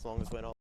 long as we're not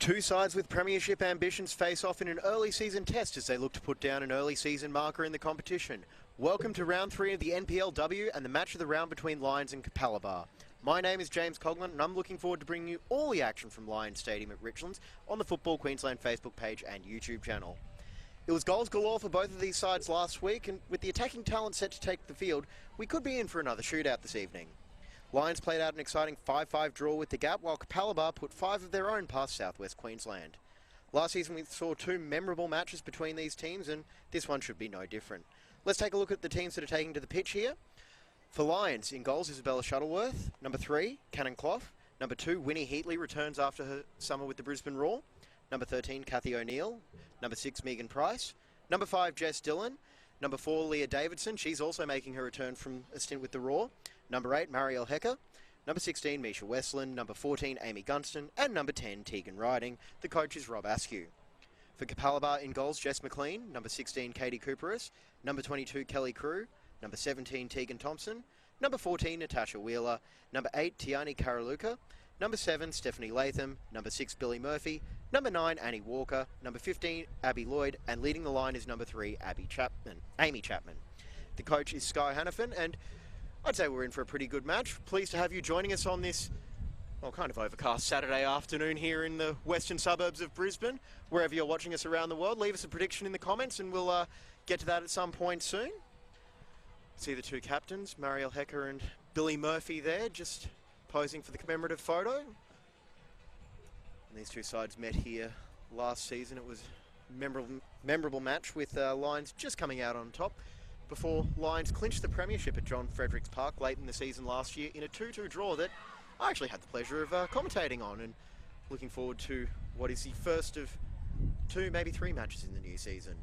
Two sides with premiership ambitions face off in an early season test as they look to put down an early season marker in the competition. Welcome to round 3 of the NPLW and the match of the round between Lions and Capalaba. My name is James Coughlin and I'm looking forward to bringing you all the action from Lions Stadium at Richlands on the Football Queensland Facebook page and YouTube channel. It was goals galore for both of these sides last week, and with the attacking talent set to take the field, we could be in for another shootout this evening. Lions played out an exciting 5-5 draw with the Gap, while Capalaba put 5 of their own past Southwest Queensland. Last season we saw 2 memorable matches between these teams, and this one should be no different. Let's take a look at the teams that are taking to the pitch here. For Lions, in goals, Isabella Shuttleworth. Number 3, Cannon Clough. Number 2, Winnie Heatley returns after her summer with the Brisbane Roar. Number 13, Kathy O'Neill. Number 6, Megan Price. Number 5, Jess Dillon. Number 4, Leah Davidson. She's also making her return from a stint with the Roar. Number 8, Marielle Hecker. Number 16, Misha Westland. Number 14, Amy Gunston. And number 10, Tegan Riding. The coach is Rob Askew. For Capalaba in goals, Jess McLean. Number 16, Katie Cooperis. Number 22, Kelly Crew. Number 17, Tegan Thompson. Number 14, Natasha Wheeler. Number 8, Tiani Karaluka. Number 7, Stephanie Latham. Number 6, Billy Murphy. Number 9, Annie Walker. Number 15, Abby Lloyd. And leading the line is number 3, Amy Chapman. The coach is Sky Hannafin, and I'd say we're in for a pretty good match. Pleased to have you joining us on this, well, kind of overcast Saturday afternoon here in the western suburbs of Brisbane. Wherever you're watching us around the world, leave us a prediction in the comments and we'll get to that at some point soon. See the two captains, Marielle Hecker and Billy Murphy there, just posing for the commemorative photo. And these two sides met here last season. It was a memorable match with Lions just coming out on top before Lions clinched the premiership at John Fredericks Park late in the season last year in a 2-2 draw that I actually had the pleasure of commentating on, and looking forward to what is the first of 2, maybe 3 matches in the new season.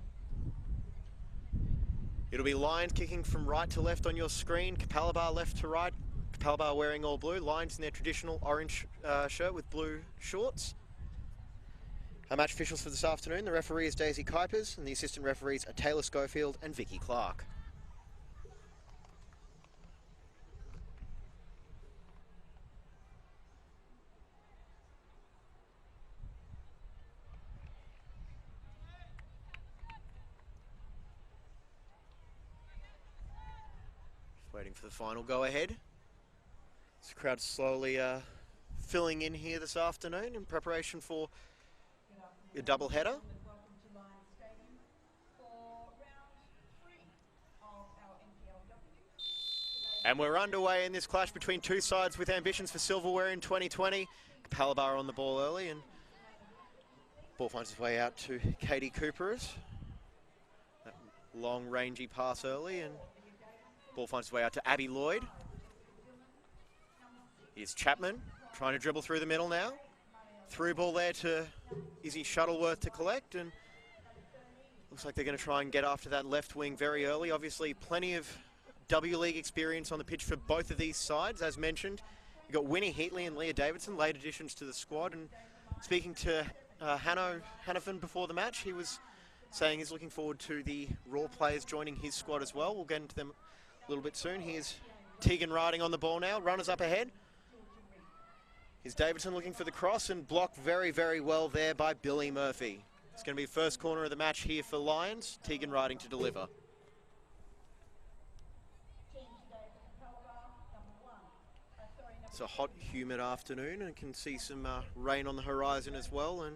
It'll be Lions kicking from right to left on your screen, Capalaba left to right. Capalaba wearing all blue, Lions in their traditional orange shirt with blue shorts. Our match officials for this afternoon, the referee is Daisy Kuipers and the assistant referees are Taylor Schofield and Vicky Clark. Waiting for the final go-ahead. This crowd's slowly filling in here this afternoon in preparation for a double header. And we're underway in this clash between two sides with ambitions for silverware in 2020. Capalaba on the ball early, and ball finds its way out to Katie Cooperis. That long rangy pass early, and ball finds its way out to Abby Lloyd. Here's Chapman trying to dribble through the middle now. Through ball there to Izzy Shuttleworth to collect, and looks like they're going to try and get after that left wing very early. Obviously plenty of W League experience on the pitch for both of these sides. As mentioned, you've got Winnie Heatley and Leah Davidson, late additions to the squad. And speaking to Hannafin before the match, he was saying he's looking forward to the Raw players joining his squad as well. We'll get into them a little bit soon. Here's Tegan Riding on the ball now, runners up ahead. Here's Davidson looking for the cross and blocked very, very well there by Billy Murphy. It's going to be the first corner of the match here for Lions. Tegan Riding to deliver. It's a hot, humid afternoon and can see some rain on the horizon as well, and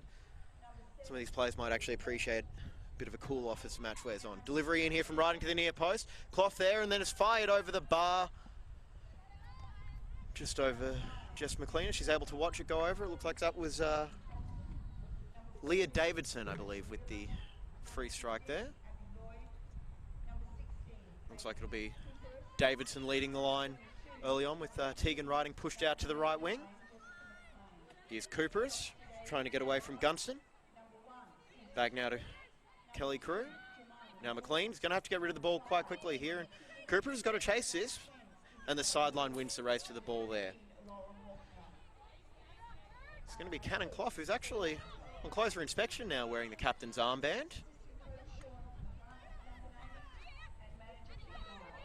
some of these players might actually appreciate a bit of a cool off as the match wears on. Delivery in here from Riding to the near post. Clough there, and then it's fired over the bar just over Jess McLean. She's able to watch it go over. It looks like that was Leah Davidson, I believe, with the free strike there. Looks like it'll be Davidson leading the line early on with Tegan Riding pushed out to the right wing. Here's Cooperis trying to get away from Gunston. Back now to Kelly Crew. Now McLean's going to have to get rid of the ball quite quickly here. And Cooperis has got to chase this, and the sideline wins the race to the ball there. It's going to be Cannon Clough, who's actually on closer inspection now wearing the captain's armband.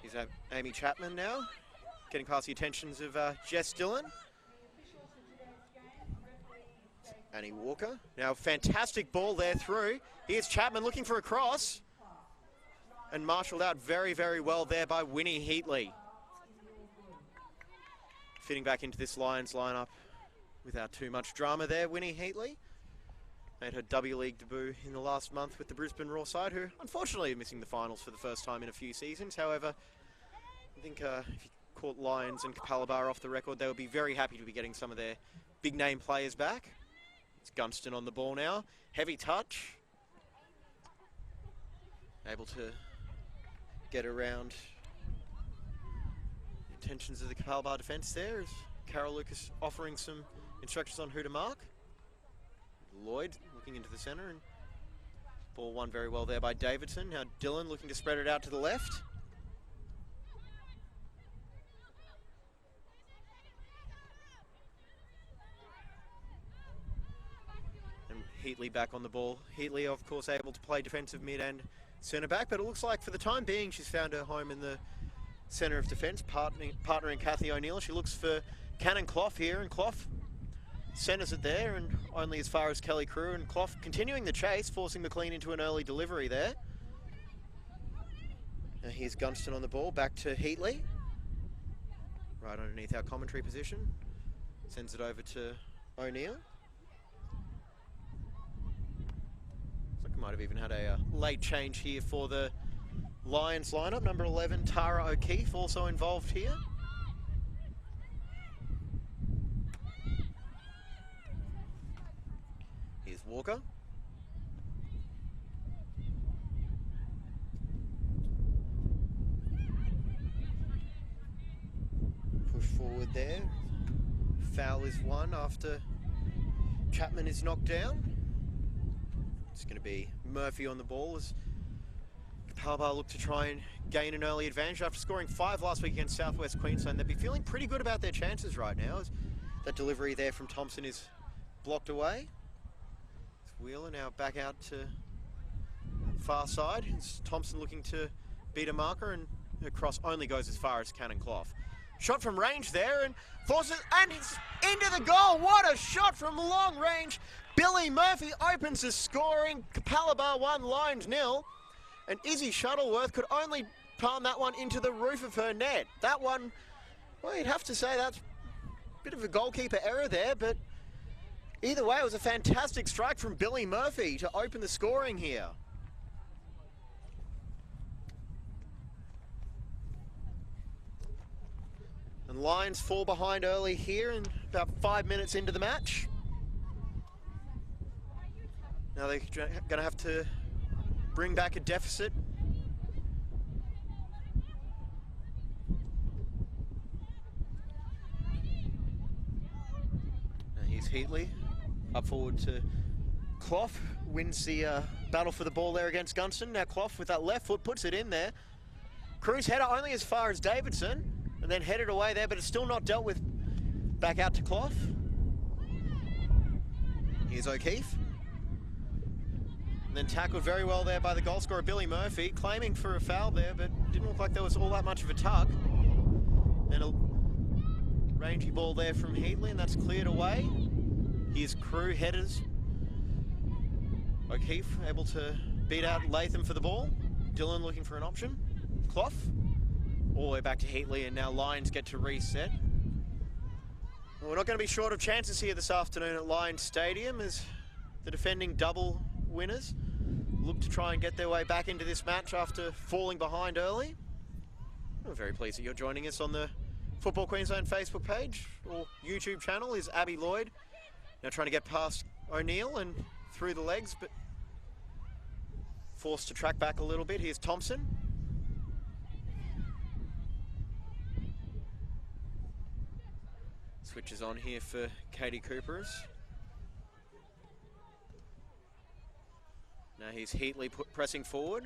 Here's Amy Chapman now, getting past the attentions of Jess Dillon. Annie Walker. Now, fantastic ball there through. Here's Chapman looking for a cross. And marshalled out very, very well there by Winnie Heatley. Fitting back into this Lions lineup without too much drama there. Winnie Heatley made her W League debut in the last month with the Brisbane Raw side, who unfortunately are missing the finals for the first time in a few seasons. However, I think if you caught Lions and Capalaba off the record, they would be very happy to be getting some of their big name players back. It's Gunston on the ball now. Heavy touch. Able to get around the intentions of the Capalaba defence there as Carol Lucas offering some instructions on who to mark. Lloyd looking into the centre, and ball won very well there by Davidson. Now Dillon looking to spread it out to the left. And Heatley back on the ball. Heatley, of course, able to play defensive mid and centre back, but it looks like for the time being she's found her home in the centre of defence, partnering Kathy O'Neill. She looks for Cannon Clough here, and Clough centres it there and only as far as Kelly Crew, and Clough continuing the chase, forcing McLean into an early delivery there. Now here's Gunston on the ball, back to Heatley. Right underneath our commentary position. Sends it over to O'Neill. Looks like we might have even had a late change here for the Lions lineup. Number 11, Tara O'Keefe, also involved here. Here's Walker. Push forward there. Foul is won after Chapman is knocked down. It's going to be Murphy on the ball as Capalaba look to try and gain an early advantage. After scoring 5 last week against Southwest Queensland, they'd be feeling pretty good about their chances right now, as that delivery there from Thompson is blocked away. Wheeler now back out to far side. It's Thompson looking to beat a marker, and the cross only goes as far as Cannon Clough. Shot from range there and forces, and it's into the goal. What a shot from long range. Billy Murphy opens the scoring. Capalaba 1, Lions 0. And Izzy Shuttleworth could only palm that one into the roof of her net. That one, well, you'd have to say that's a bit of a goalkeeper error there, but either way, it was a fantastic strike from Billy Murphy to open the scoring here. And Lions fall behind early here and about 5 minutes into the match. Now they're going to have to bring back a deficit. Now here's Heatley. Up forward to Clough, wins the battle for the ball there against Gunston. Now Clough with that left foot puts it in there. Cruz header only as far as Davidson, and then headed away there, but it's still not dealt with. Back out to Clough. Here's O'Keefe. And then tackled very well there by the goal scorer Billy Murphy, claiming for a foul there, but didn't look like there was all that much of a tug. And a rangy ball there from Heatley, and that's cleared away. Here's Crew headers. O'Keefe able to beat out Latham for the ball. Dillon looking for an option. Clough. All the way back to Heatley, and now Lions get to reset. Well, we're not going to be short of chances here this afternoon at Lions Stadium as the defending double winners look to try and get their way back into this match after falling behind early. I'm very pleased that you're joining us on the Football Queensland Facebook page or YouTube channel. Is Abby Lloyd now trying to get past O'Neill and through the legs, but forced to track back a little bit. Here's Thompson. Switches on here for Katie Coopers. Now here's Heatley pressing forward.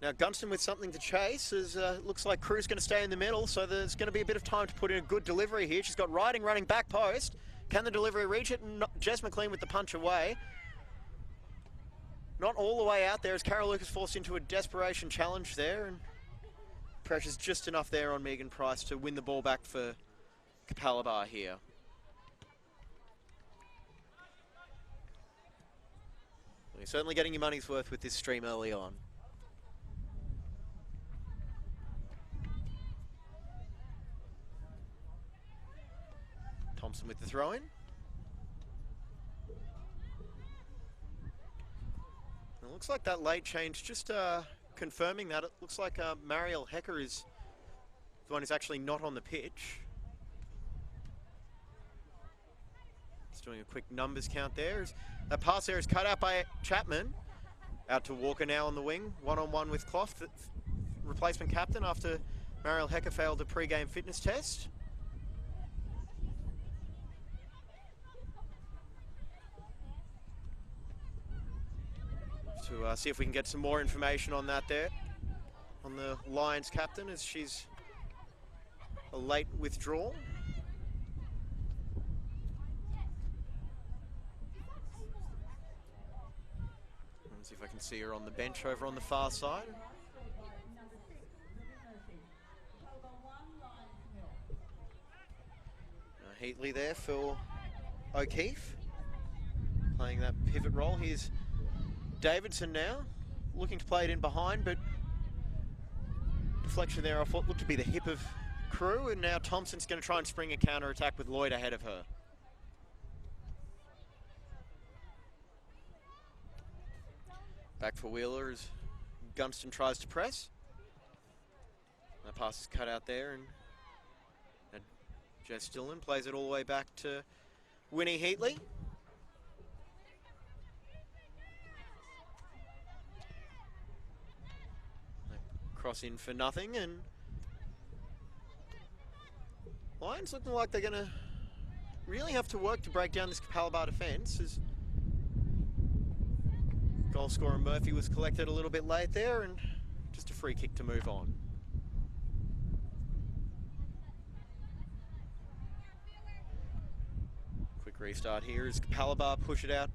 Now Gunston with something to chase, as looks like Crew's going to stay in the middle, so there's going to be a bit of time to put in a good delivery here. She's got Riding running back post. Can the delivery reach it? Jess McLean with the punch away. Not all the way out there as Carol Lucas forced into a desperation challenge there, and pressure's just enough there on Megan Price to win the ball back for Capalaba here. You're certainly getting your money's worth with this stream early on. Thompson with the throw-in. It looks like that late change, just confirming that. It looks like Mariel Hecker is the one who's actually not on the pitch. Just doing a quick numbers count there. That pass there is cut out by Chapman. Out to Walker now on the wing, one-on-one with Clough, the replacement captain after Mariel Hecker failed a pre-game fitness test. To see if we can get some more information on that there, on the Lions captain, as she's a late withdrawal. Let's see if I can see her on the bench over on the far side. Heatley there for O'Keefe, playing that pivot role. Here's Davidson now, looking to play it in behind, but deflection there off what looked to be the hip of Crew, and now Thompson's going to try and spring a counter-attack with Lloyd ahead of her. Back for Wheeler as Gunston tries to press. That pass is cut out there, and Jess Dillon plays it all the way back to Winnie Heatley. Cross in for nothing, and Lions looking like they're going to really have to work to break down this Capalaba defence, as goal scorer Murphy was collected a little bit late there, and just a free kick to move on. Quick restart here as Capalaba push it out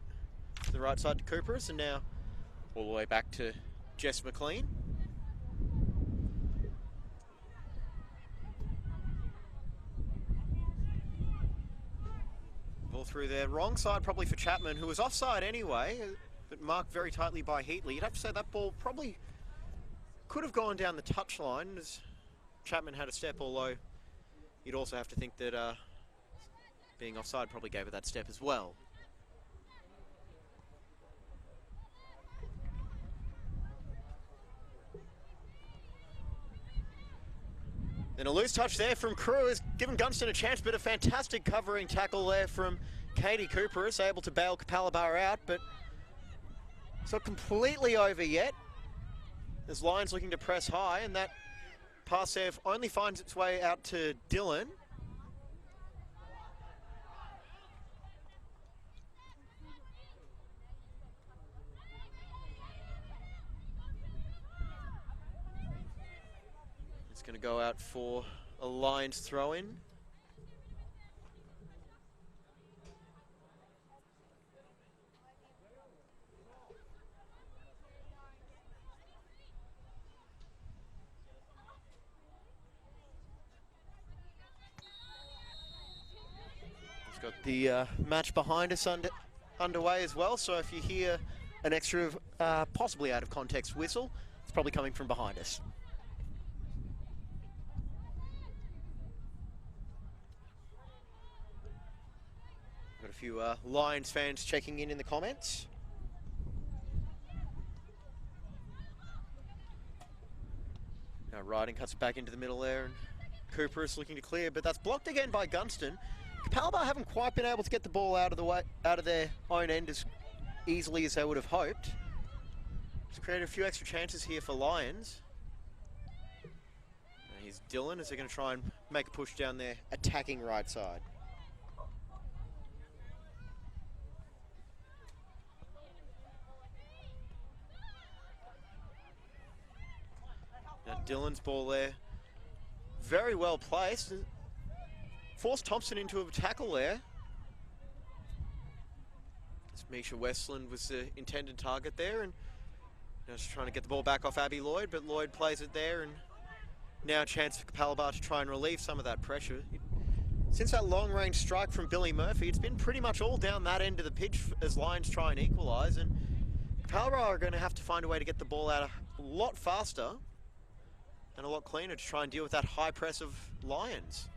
to the right side to Cooperus, and now all the way back to Jess McLean. Ball through there, wrong side probably for Chapman, who was offside anyway, but marked very tightly by Heatley. You'd have to say that ball probably could have gone down the touchline as Chapman had a step, although you'd also have to think that being offside probably gave it that step as well. Then a loose touch there from Crew has given Gunston a chance, but a fantastic covering tackle there from Katie Cooper is able to bail Capalaba out, but it's not completely over yet. There's Lions looking to press high, and that pass there only finds its way out to Dillon. It's going to go out for a Lions throw-in. We've got the match behind us underway as well, so if you hear an extra possibly out of context whistle, it's probably coming from behind us. Got a few Lions fans checking in the comments. Now Riding cuts it back into the middle there, and Cooper is looking to clear, but that's blocked again by Gunston. Capalaba haven't quite been able to get the ball out of their own end as easily as they would have hoped. It's created a few extra chances here for Lions. Now here's Dillon as they're going to try and make a push down their attacking right side. Now Dillon's ball there, very well placed. Forced Thompson into a tackle there. Misha Westland was the intended target there, and just trying to get the ball back off Abby Lloyd, but Lloyd plays it there, and now a chance for Capalaba to try and relieve some of that pressure. Since that long-range strike from Billy Murphy, it's been pretty much all down that end of the pitch as Lions try and equalise, and Capalaba are going to have to find a way to get the ball out a lot faster and a lot cleaner to try and deal with that high press of Lions.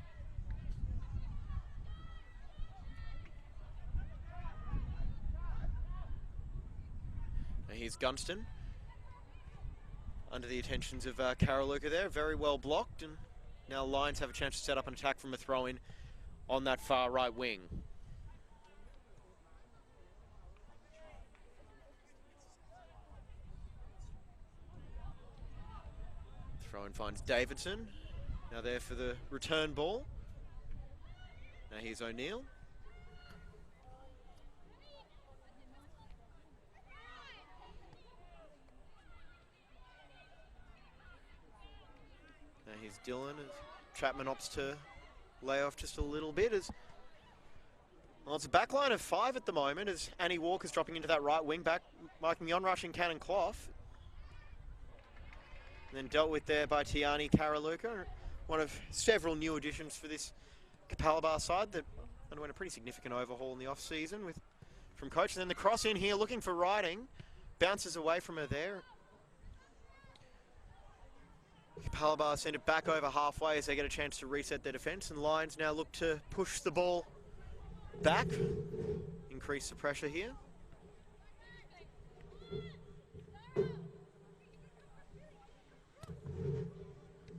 Now here's Gunston. Under the attentions of Karaluka there, very well blocked, and now Lions have a chance to set up an attack from a throw-in on that far right wing. Throw-in finds Davidson, now there for the return ball. Now here's O'Neill. Now here's Dylan as Chapman opts to lay off just a little bit. Well, it's a back line of 5 at the moment as Annie Walker's dropping into that right wing back, marking the on-rushing Cannon Clough. And then dealt with there by Tiani Karaluka, one of several new additions for this Capalaba side that underwent a pretty significant overhaul in the off-season from coach. And then the cross in here looking for Riding, bounces away from her there. Capalaba send it back over halfway as they get a chance to reset their defence, and Lions now look to push the ball back, increase the pressure here.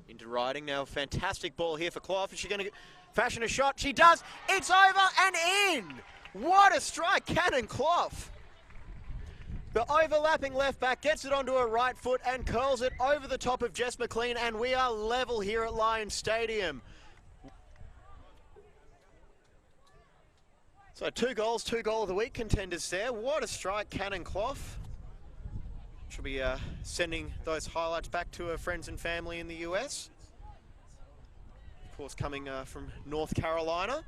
Into Riding now, fantastic ball here for Clough. Is she going to fashion a shot? She does. It's over and in. What a strike, Cannon Clough. The overlapping left back gets it onto her right foot and curls it over the top of Jess McLean, and we are level here at Lions Stadium. So 2 goals, 2 goal of the week contenders there. What a strike, Cannon Clough. She'll be sending those highlights back to her friends and family in the US. Of course, coming from North Carolina.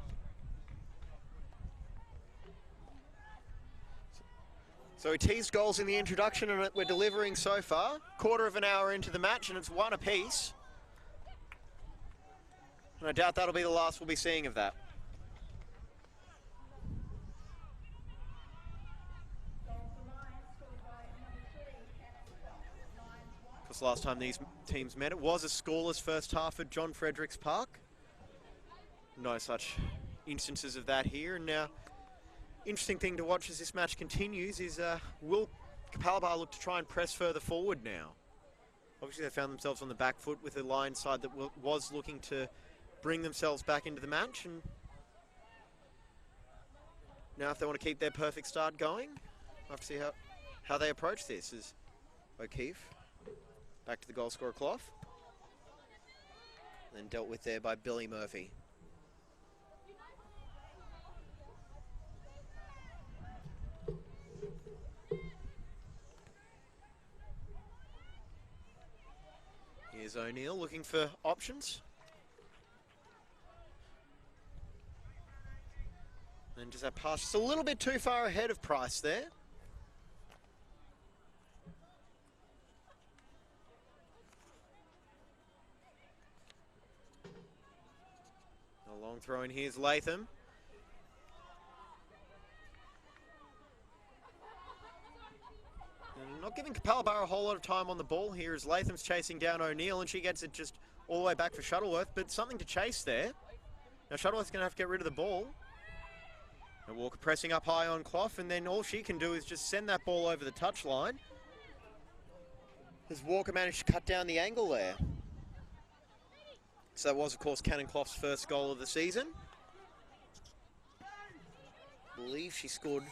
So we teased goals in the introduction and we're delivering so far. Quarter of an hour into the match and it's 1 apiece. And I doubt that'll be the last we'll be seeing of that. Because last time these teams met, it was a scoreless first half at John Fredericks Park. No such instances of that here. And now, interesting thing to watch as this match continues is will Capalaba look to try and press further forward now? Obviously they found themselves on the back foot with a Lions side that was looking to bring themselves back into the match, and now if they want to keep their perfect start going, we'll have to see how they approach this. Is O'Keefe back to the goal scorer Clough, then dealt with there by Billy Murphy. Here's O'Neill looking for options. And just that pass just a little bit too far ahead of Price there. A long throw in here's Latham. And not giving Capalaba a whole lot of time on the ball here as Latham's chasing down O'Neill, and she gets it just all the way back for Shuttleworth, but something to chase there. Now Shuttleworth's going to have to get rid of the ball. And Walker pressing up high on Clough, and then all she can do is just send that ball over the touchline. As Walker managed to cut down the angle there. So that was, of course, Cannon Clough's first goal of the season. I believe she scored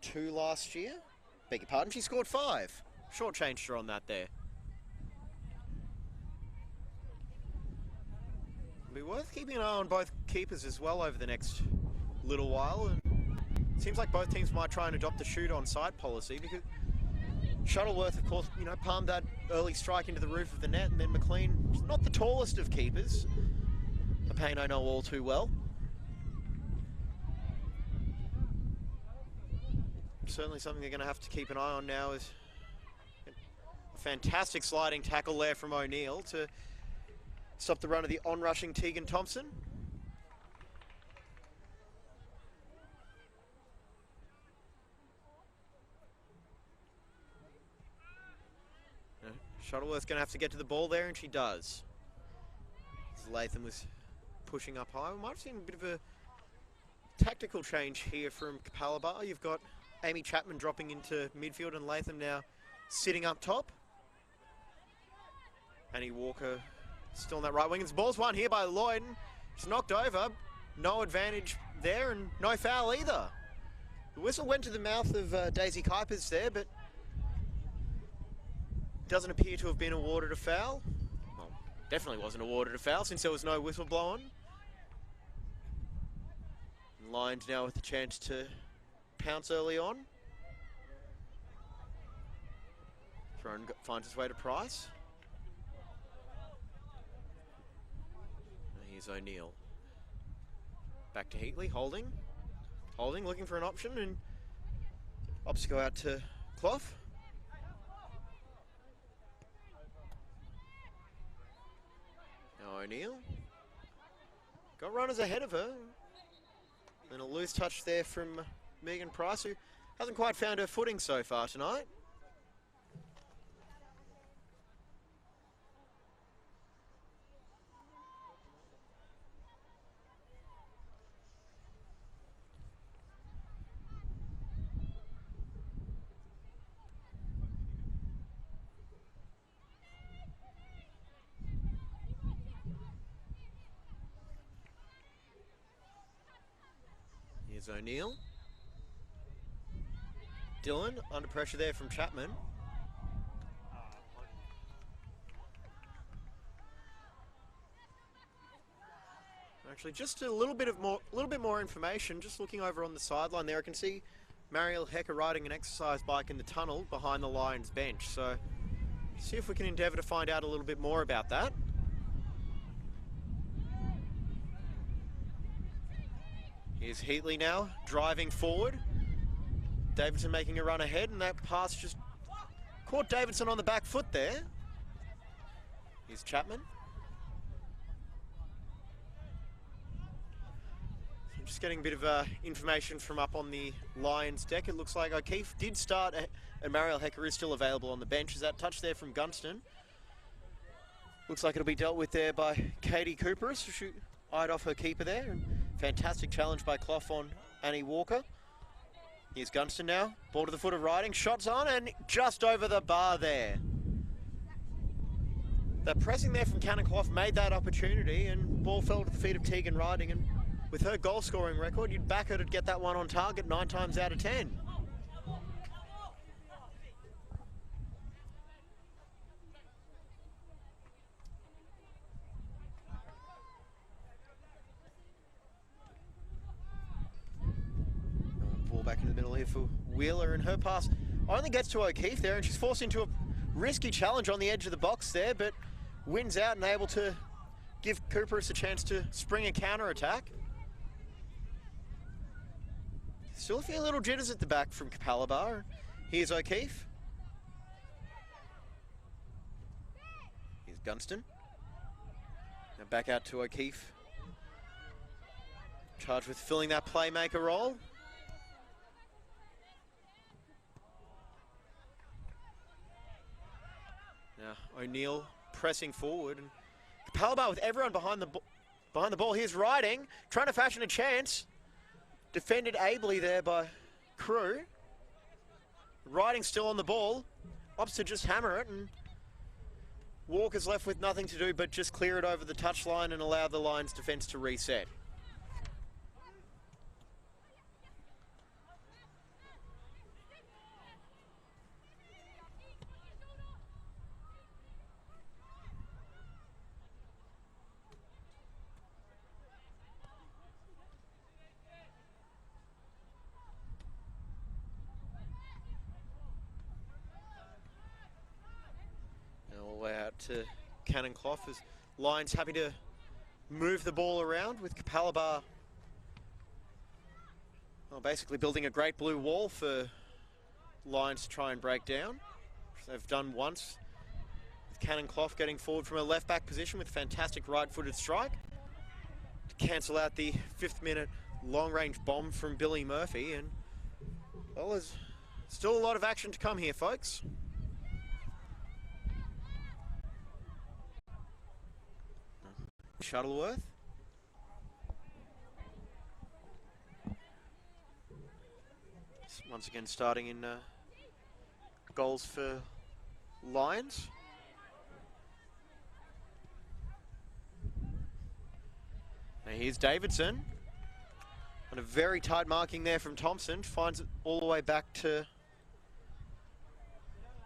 2 last year. Beg your pardon, she scored 5. Shortchanged her on that there. It'll be worth keeping an eye on both keepers as well over the next little while, and it seems like both teams might try and adopt the shoot on side policy, because Shuttleworth, of course, palmed that early strike into the roof of the net, and then McLean, not the tallest of keepers, a pain I know all too well. Certainly something they're going to have to keep an eye on now is a fantastic sliding tackle there from O'Neill to stop the run of the on-rushing Tegan Thompson. Shuttleworth's going to have to get to the ball there, and she does. As Latham was pushing up high. We might have seen a bit of a tactical change here from Capalaba. You've got Amy Chapman dropping into midfield and Latham now sitting up top. Annie Walker still on that right wing. The ball's won here by Lloyd. She's knocked over. No advantage there and no foul either. The whistle went to the mouth of Daisy Kuipers there, but doesn't appear to have been awarded a foul. Well, definitely wasn't awarded a foul since there was no whistle blown. Lions now with the chance to pounce early on. Throne finds its way to Price. Here's O'Neill. Back to Heatley, holding, looking for an option, and ops go out to Clough. Now O'Neill. Got runners ahead of her. And a loose touch there from Megan Price, who hasn't quite found her footing so far tonight. Here's O'Neill. Dylan under pressure there from Chapman. Actually, just a little bit more information. Just looking over on the sideline there, I can see Mariel Hecker riding an exercise bike in the tunnel behind the Lions bench. So, see if we can endeavour to find out a little bit more about that. Here's Heatley now, driving forward. Davidson making a run ahead, and that pass just caught Davidson on the back foot there. Here's Chapman. So just getting a bit of information from up on the Lions deck. It looks like O'Keefe did start, and Mariel Hecker is still available on the bench. Is that touch there from Gunston? Looks like it'll be dealt with there by Katie Cooper. So she eyed off her keeper there. And fantastic challenge by Clough on Annie Walker. Here's Gunston now. Ball to the foot of Riding. Shots on and just over the bar there. The pressing there from Cannon Clough made that opportunity, and ball fell to the feet of Tegan Riding. And with her goal scoring record, you'd back her to get that one on target 9 times out of 10. Back in the middle here for Wheeler, and her pass only gets to O'Keefe there, and she's forced into a risky challenge on the edge of the box there, but wins out and able to give Cooperus a chance to spring a counter-attack. Still a few little jitters at the back from Capalaba. Here's O'Keefe. Here's Gunston. Now back out to O'Keefe. Charged with filling that playmaker role. Now O'Neill pressing forward, and Capalaba with everyone behind the ball. Here's Riding, trying to fashion a chance. Defended ably there by Crew. Riding still on the ball. Opts to just hammer it, and Walker's left with nothing to do but just clear it over the touchline and allow the Lions defence to reset. Out to Cannon Clough as Lions happy to move the ball around, with Capalaba basically building a great blue wall for Lions to try and break down, which they've done once, with Cannon Clough getting forward from a left back position with a fantastic right-footed strike to cancel out the 5th minute long-range bomb from Billy Murphy. And well, there's still a lot of action to come here, folks. Shuttleworth. Once again starting in goals for Lions. Now here's Davidson. On a very tight marking there from Thompson. Finds it all the way back to...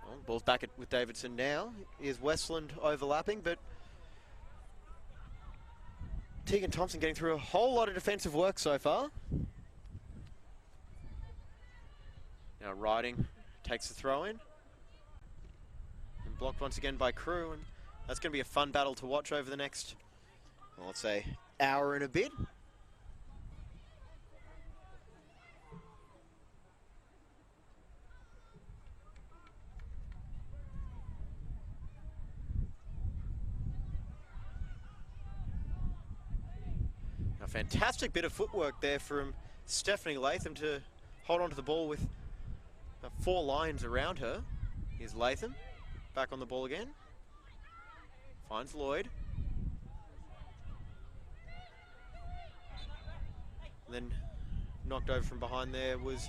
Well, ball's back with Davidson now. Here's Westland overlapping, but Tegan Thompson getting through a whole lot of defensive work so far. Now Riding takes the throw in. And blocked once again by Crew, and that's going to be a fun battle to watch over the next, well, let's say, hour and a bit. A fantastic bit of footwork there from Stephanie Latham to hold on to the ball with 4 Lions around her. Here's Latham, back on the ball again. Finds Lloyd. And then knocked over from behind there was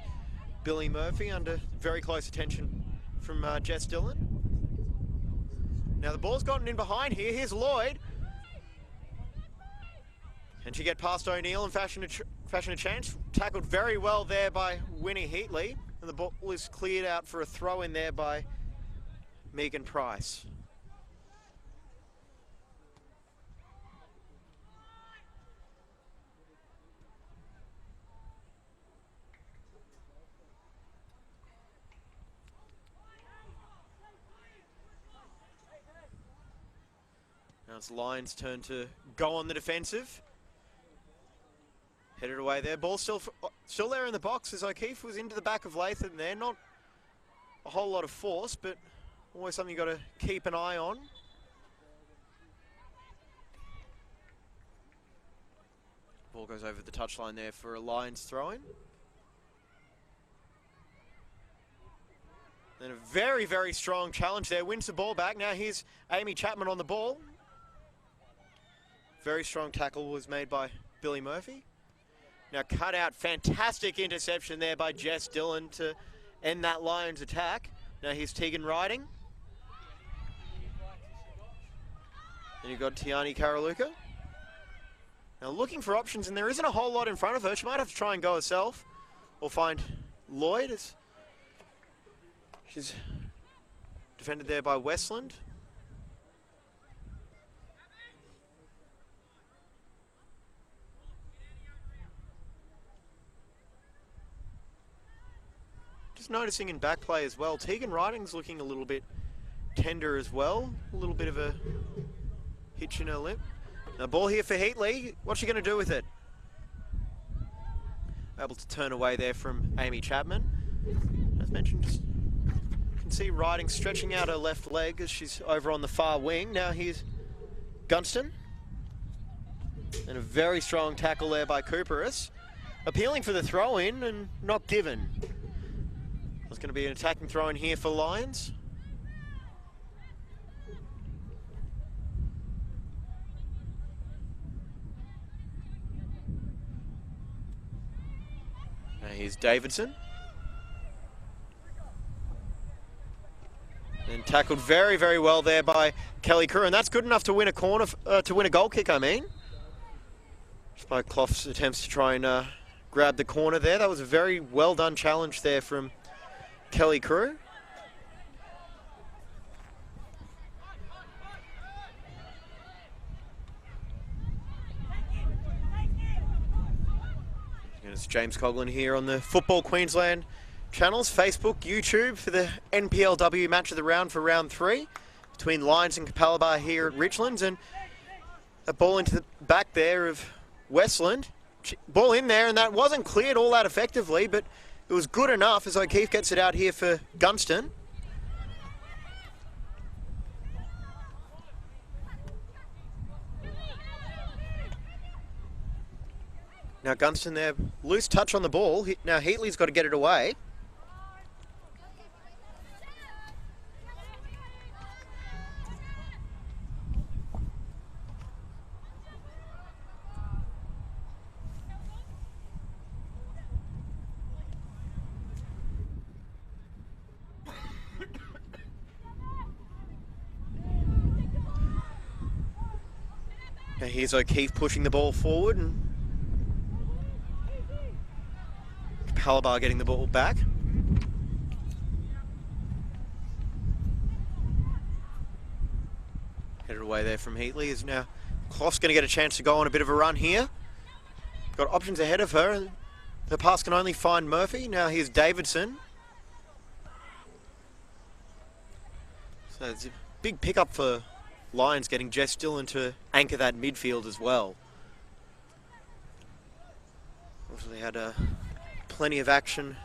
Billy Murphy under very close attention from Jess Dillon. Now the ball's gotten in behind here. Here's Lloyd. Can she get past O'Neill and fashion a chance? Tackled very well there by Winnie Heatley. And the ball is cleared out for a throw in there by Megan Price. Now it's Lions' turn to go on the defensive. Headed away there. Ball still there in the box as O'Keefe was into the back of Latham there. Not a whole lot of force, but always something you've got to keep an eye on. Ball goes over the touchline there for a Lions throw-in. Then a very, very strong challenge there. Wins the ball back. Now here's Amy Chapman on the ball. Very strong tackle was made by Billy Murphy. Now cut out, fantastic interception there by Jess Dillon to end that Lions attack. Now here's Tegan Riding. Then you've got Tiani Karaluka. Now looking for options, and there isn't a whole lot in front of her. She might have to try and go herself or find Lloyd. As she's defended there by Westland. Just noticing in back play as well, Tegan Riding's looking a little bit tender as well. A little bit of a hitch in her lip. Now ball here for Heatley. What's she going to do with it? Able to turn away there from Amy Chapman. As mentioned, just you can see Riding stretching out her left leg as she's over on the far wing. Now here's Gunston. And a very strong tackle there by Cooperus. Appealing for the throw-in and not given. There's going to be an attacking throw-in here for Lions. Now here's Davidson. And tackled very, very well there by Kelly Crew, and that's good enough to win a corner, to win a goal kick, I mean. Despite Clough's attempts to try and grab the corner there. That was a very well done challenge there from Kelly Crew. And it's James Coughlin here on the Football Queensland channels, Facebook, YouTube, for the NPLW match of the round for round 3 between Lions and Capalaba here at Richlands. And a ball into the back there of Westland. Ball in there, and that wasn't cleared all that effectively, but it was good enough as O'Keefe gets it out here for Gunston. Now Gunston there, loose touch on the ball. Now Heatley's got to get it away. Now here's O'Keefe pushing the ball forward, and Capalaba getting the ball back. Headed away there from Heatley. Is now Clough's going to get a chance to go on a bit of a run here. Got options ahead of her. The pass can only find Murphy. Now here's Davidson. So it's a big pickup for Lions, getting Jess Dillon to anchor that midfield as well. Also, they had plenty of action,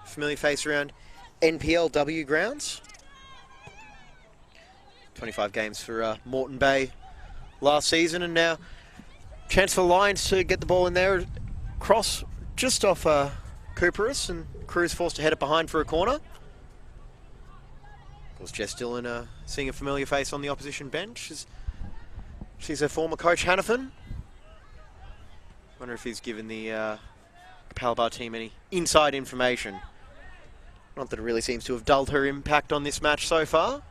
familiar face around NPLW grounds. 25 games for Moreton Bay last season, and now chance for Lions to get the ball in there. Cross just off Cooperus, and Cruz forced to head it behind for a corner. Of course, Jess Dillon seeing a familiar face on the opposition bench. She's her former coach, Hannafin. Wonder if he's given the Capalaba team any inside information. Not that it really seems to have dulled her impact on this match so far.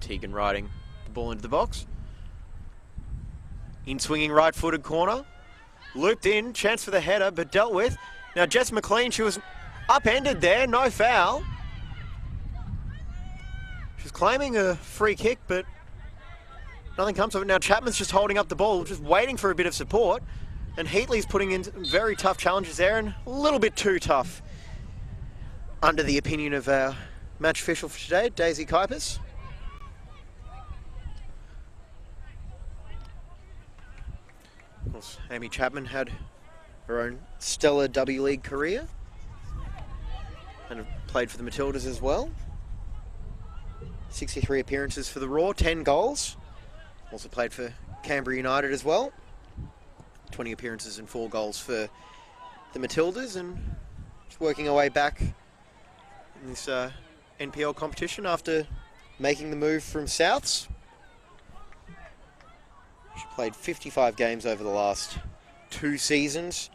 Tegan riding the ball into the box. In swinging right-footed corner. Looped in, chance for the header, but dealt with. Now Jess McLean, she was upended there, no foul. She's claiming a free kick, but nothing comes of it. Now Chapman's just holding up the ball, just waiting for a bit of support. And Heatley's putting in very tough challenges there, and a little bit too tough, under the opinion of our match official for today, Daisy Kuipers. Of course, Amy Chapman had her own stellar W League career and played for the Matildas as well. 63 appearances for the Raw, 10 goals. Also played for Canberra United as well. 20 appearances and 4 goals for the Matildas, and just working her way back in this NPL competition after making the move from Souths. She played 55 games over the last 2 seasons,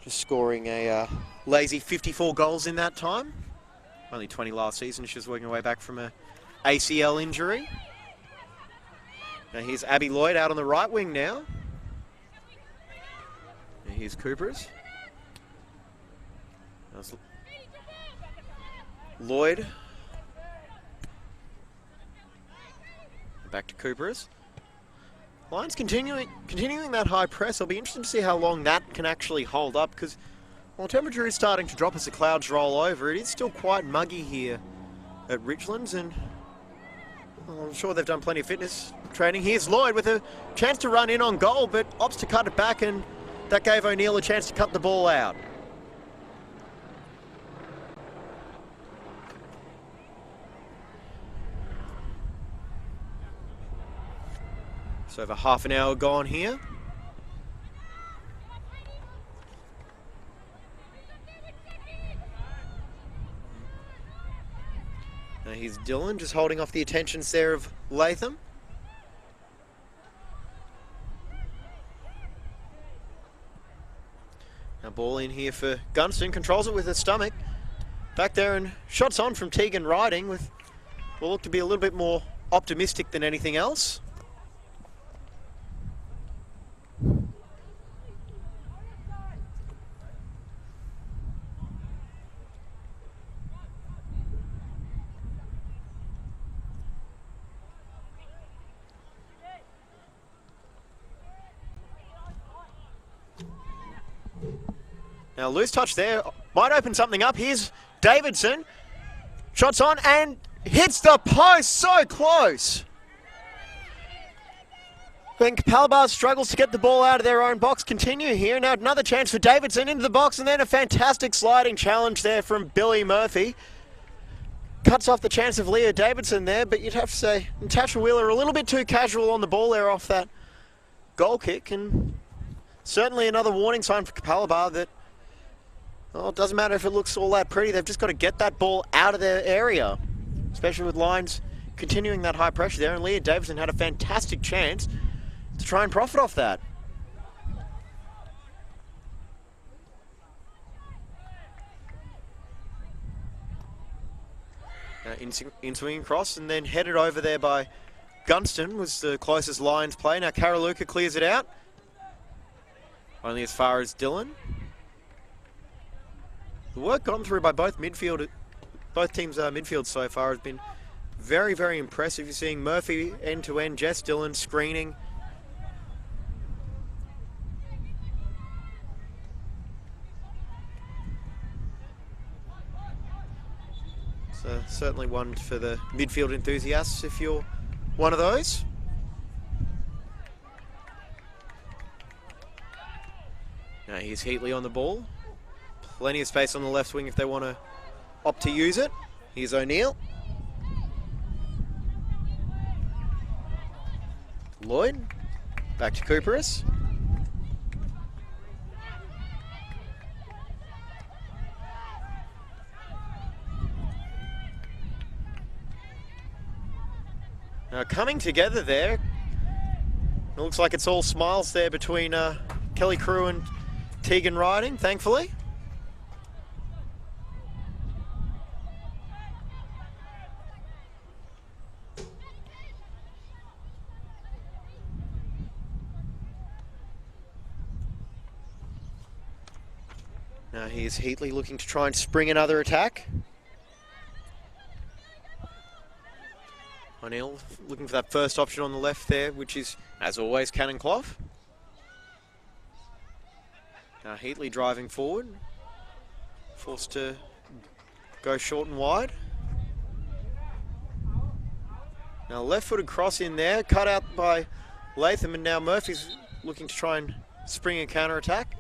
just scoring a lazy 54 goals in that time. Only 20 last season. She was working her way back from a ACL injury. Now here's Abby Lloyd out on the right wing now. And here's Cooper's. Lloyd. Back to Cooper's. Lions continuing that high press. I'll be interested to see how long that can actually hold up, because while temperature is starting to drop as the clouds roll over, it is still quite muggy here at Richlands, and I'm sure they've done plenty of fitness training. Here's Lloyd with a chance to run in on goal, but opts to cut it back, and that gave O'Neill a chance to cut the ball out. So over half an hour gone here. Now here's Dillon just holding off the attentions there of Latham. Now ball in here for Gunston, controls it with her stomach. Back there, and shots on from Tegan Riding with will look to be a little bit more optimistic than anything else. Now loose touch there, might open something up. Here's Davidson, shots on and hits the post, so close. Then Capalaba struggles to get the ball out of their own box. Continue here, now another chance for Davidson into the box, and then a fantastic sliding challenge there from Billy Murphy. Cuts off the chance of Leah Davidson there, but you'd have to say Natasha Wheeler a little bit too casual on the ball there off that goal kick, and certainly another warning sign for Capalaba that, well, it doesn't matter if it looks all that pretty, they've just got to get that ball out of their area, especially with Lions continuing that high pressure there, and Leah Davidson had a fantastic chance to try and profit off that. In swinging cross and then headed over there by Gunston was the closest Lions play. Now Karaluka clears it out. Only as far as Dylan. The work gone through by both teams' midfield so far has been very, very impressive. You're seeing Murphy end to end, Jess Dylan screening. So certainly one for the midfield enthusiasts if you're one of those. Now here's Heatley on the ball. Plenty of space on the left wing if they want to opt to use it. Here's O'Neill. Lloyd. Back to Cooperus. Now coming together there. It looks like it's all smiles there between Kelly Crew and Tegan Riding, thankfully. Now here's Heatley looking to try and spring another attack. O'Neill looking for that first option on the left there, which is, as always, Cannon Clough. Now Heatley driving forward. Forced to go short and wide. Now left-footed cross in there, cut out by Latham, and now Murphy's looking to try and spring a counter-attack.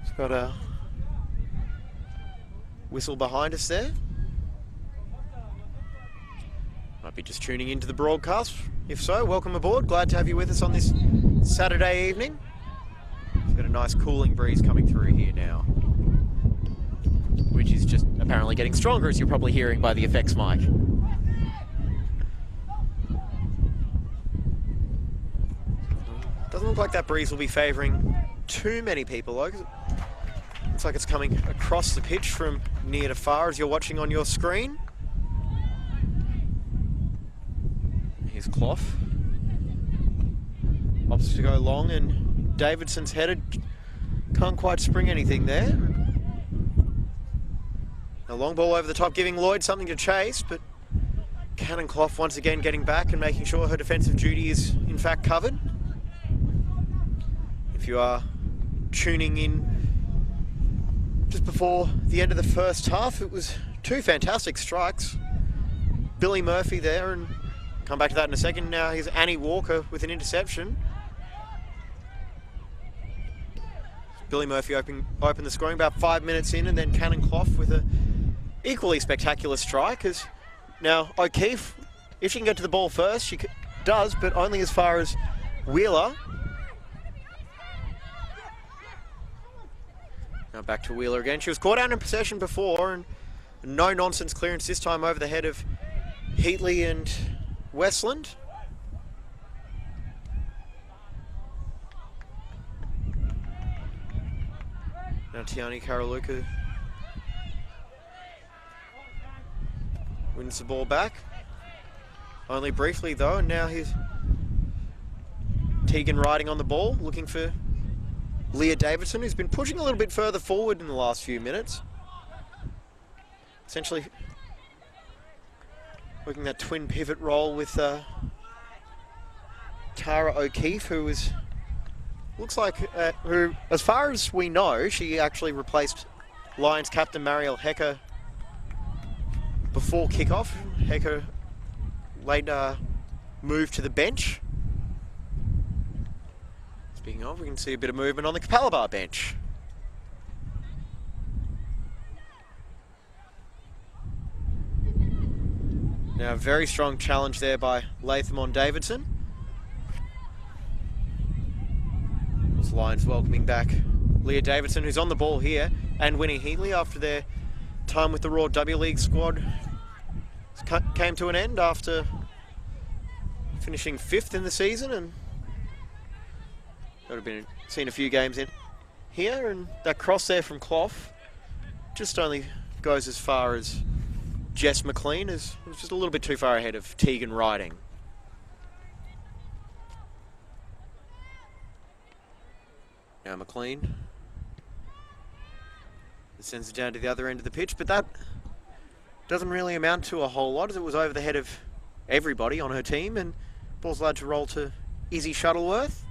He's got a whistle behind us there. Might be just tuning into the broadcast. If so, welcome aboard. Glad to have you with us on this Saturday evening. We've got a nice cooling breeze coming through here now, which is just apparently getting stronger, as you're probably hearing by the effects mic. Doesn't look like that breeze will be favouring too many people, though. Looks like it's coming across the pitch from near to far, as you're watching on your screen. Here's Clough. Opts to go long, and Davidson's headed. Can't quite spring anything there. A long ball over the top, giving Lloyd something to chase, but Cannon Clough once again getting back and making sure her defensive duty is in fact covered. If you are tuning in just before the end of the first half, it was two fantastic strikes. Billy Murphy there, and come back to that in a second. Now here's Annie Walker with an interception. Billy Murphy opened the scoring about 5 minutes in, and then Cannon Clough with a equally spectacular strike. As now O'Keefe, if she can get to the ball first, she does, but only as far as Wheeler. Now back to Wheeler again. She was caught out in possession before, and no nonsense clearance this time over the head of Heatley and Westland. Now Tiani Karaluka wins the ball back. Only briefly though, and now here's Tegan Riding on the ball, looking for Leah Davidson, who's been pushing a little bit further forward in the last few minutes. Essentially working that twin pivot role with Tara O'Keefe, who is, looks like, who, as far as we know, she actually replaced Lions captain Marielle Hecker before kickoff. Hecker later moved to the bench. Speaking of, we can see a bit of movement on the Capalaba bench. Now a very strong challenge there by Latham on Davidson. This Lions welcoming back Leah Davidson, who's on the ball here, and Winnie Heatley after their time with the Raw W League squad came to an end after finishing 5th in the season, and would have been seen a few games in here, and that cross there from Clough just only goes as far as Jess McLean was just a little bit too far ahead of Tegan Riding. Now McLean sends it down to the other end of the pitch, but that doesn't really amount to a whole lot, as it was over the head of everybody on her team, and ball's allowed to roll to Izzy Shuttleworth.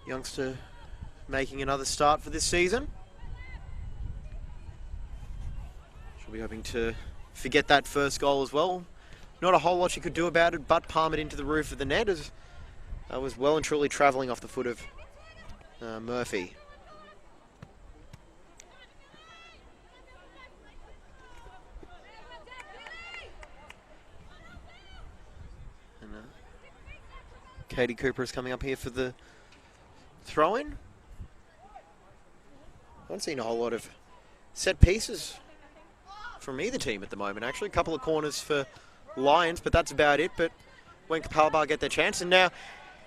Youngster making another start for this season. She'll be hoping to forget that first goal as well. Not a whole lot she could do about it, but palm it into the roof of the net, as was well and truly travelling off the foot of Murphy. And Katie Cooper is coming up here for the throw-in. I haven't seen a whole lot of set pieces from either team at the moment, actually. A couple of corners for Lions, but that's about it. But when Capalaba get their chance, and now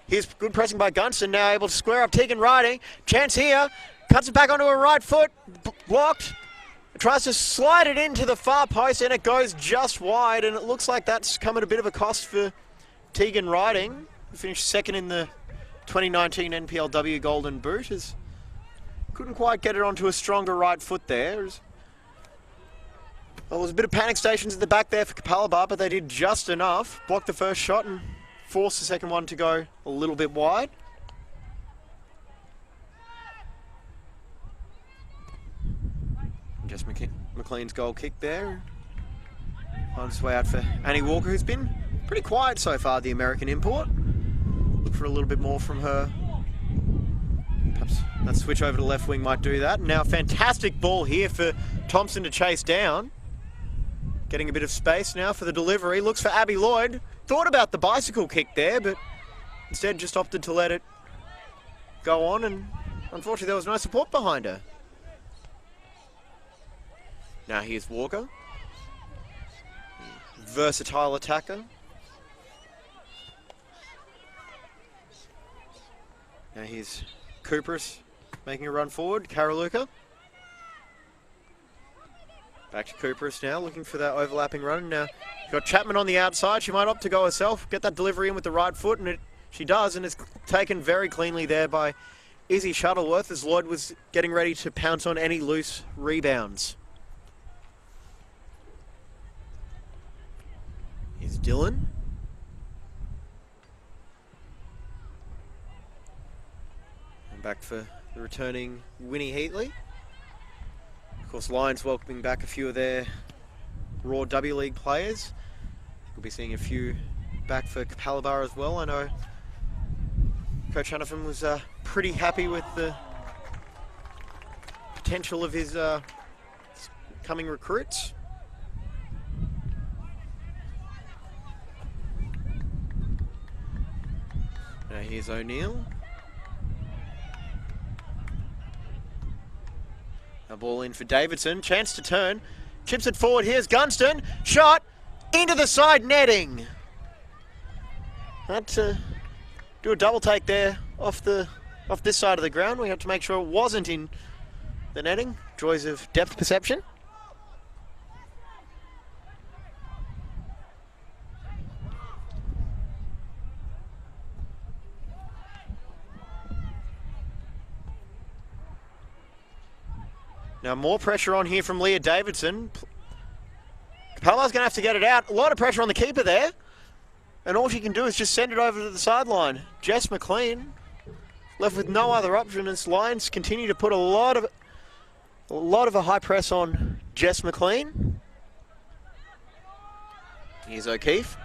here's good pressing by Gunston, now able to square up Tegan Riding. Chance here, cuts it back onto her right foot, blocked. Tries to slide it into the far post, and it goes just wide, and it looks like that's come at a bit of a cost for Tegan Riding, who finished second in the 2019 NPLW Golden Boot. Couldn't quite get it onto a stronger right foot there. Well, there was a bit of panic stations at the back there for Capalaba, but they did just enough. Blocked the first shot and forced the second one to go a little bit wide. Just McLean's goal kick there. On its way out for Annie Walker, who's been pretty quiet so far, the American import. Look for a little bit more from her. Perhaps that switch over to left wing might do that. Now, fantastic ball here for Thompson to chase down. Getting a bit of space now for the delivery. Looks for Abby Lloyd. Thought about the bicycle kick there, but instead just opted to let it go on, and unfortunately there was no support behind her. Now here's Walker. Versatile attacker. Now here's Cooper's making a run forward. Karaluka. Back to Cooper's now, looking for that overlapping run. Now, got Chapman on the outside. She might opt to go herself, get that delivery in with the right foot, and she does, and it's taken very cleanly there by Izzy Shuttleworth, as Lloyd was getting ready to pounce on any loose rebounds. Here's Dylan. And back for the returning Winnie Heatley. Of course, Lions welcoming back a few of their Raw W League players. We'll be seeing a few back for Capalaba as well. I know Coach Hannafin was pretty happy with the potential of his coming recruits. Now here's O'Neill. A ball in for Davidson, chance to turn, chips it forward, here's Gunston, shot into the side netting. Had to do a double take there off this side of the ground. We had to make sure it wasn't in the netting. Joys of depth perception. Now more pressure on here from Leah Davidson. Capalaba's going to have to get it out. A lot of pressure on the keeper there. And all she can do is just send it over to the sideline. Jess McLean left with no other option as Lions continue to put a lot of a high press on Jess McLean. Here's O'Keefe.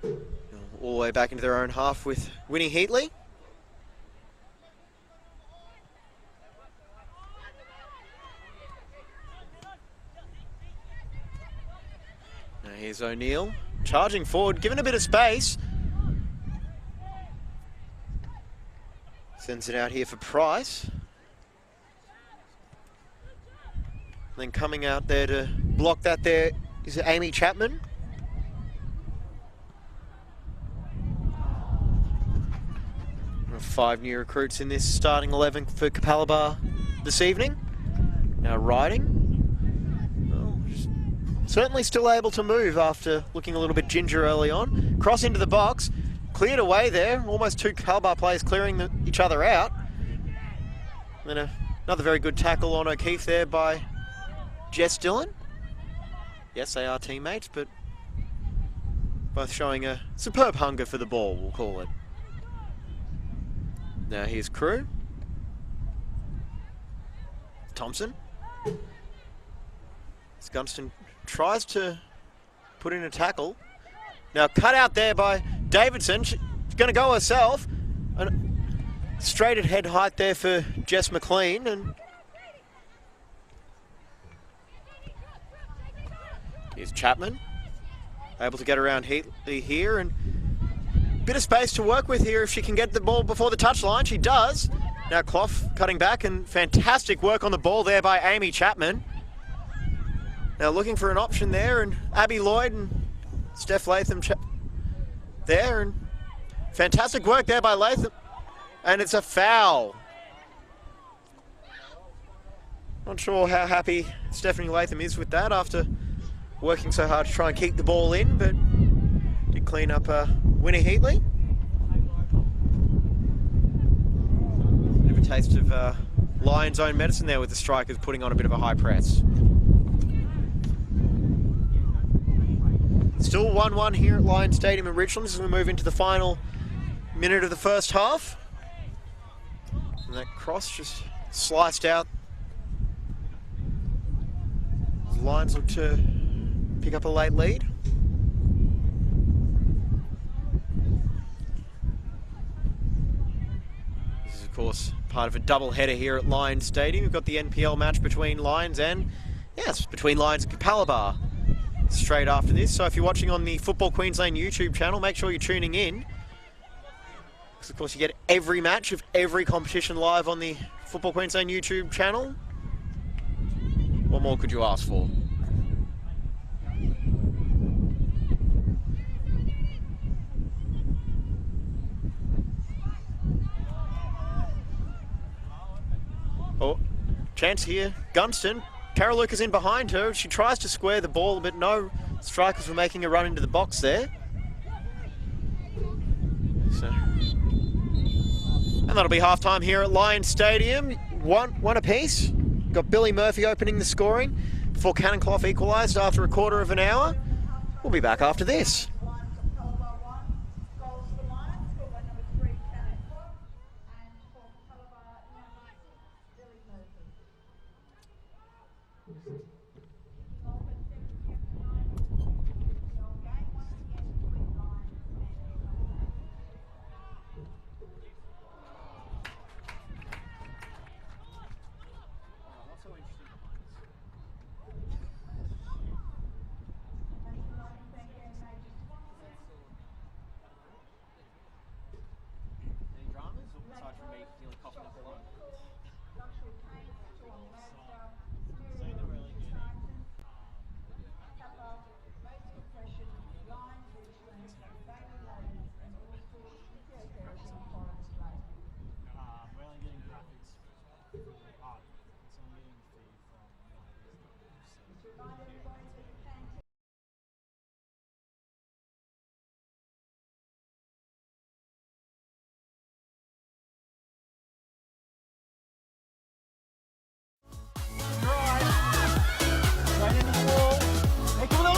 All the way back into their own half with Winnie Heatley. Here's O'Neill, charging forward, given a bit of space. Sends it out here for Price. Then coming out there to block that there is Amy Chapman. Five new recruits in this starting 11 for Capalaba this evening. Now riding. Well, certainly still able to move after looking a little bit ginger early on. Cross into the box. Cleared away there. Almost two Capalaba players clearing each other out. And then another very good tackle on O'Keefe there by Jess Dillon. Yes, they are teammates, but both showing a superb hunger for the ball, we'll call it. Now here's Crew. Thompson. As Gunston tries to put in a tackle. Now cut out there by Davidson. She's going to go herself. And straight at head height there for Jess McLean. And here's Chapman. Able to get around Heatley here. And a bit of space to work with here if she can get the ball before the touchline. She does. Now Clough cutting back, and fantastic work on the ball there by Amy Chapman. Now looking for an option there, and Abby Lloyd and Steph Latham there, and fantastic work there by Latham. And it's a foul. Not sure how happy Stephanie Latham is with that after working so hard to try and keep the ball in, but did clean up Winnie Heatley. Taste of Lions' own medicine there with the strikers putting on a bit of a high press. Still 1-1 here at Lions Stadium in Richland as we move into the final minute of the first half. And that cross just sliced out. The Lions look to pick up a late lead. This is, of course, part of a double header here at Lions Stadium. We've got the NPL match between Lions and, yes, between Lions and Capalaba straight after this. So if you're watching on the Football Queensland YouTube channel, make sure you're tuning in. Because of course you get every match of every competition live on the Football Queensland YouTube channel. What more could you ask for? Oh, chance here. Gunston. Carol Lucas in behind her. She tries to square the ball, but no strikers were making a run into the box there. So, and that'll be half-time here at Lions Stadium. One apiece. Got Billy Murphy opening the scoring before Cannon Clough equalised after a quarter of an hour. We'll be back after this.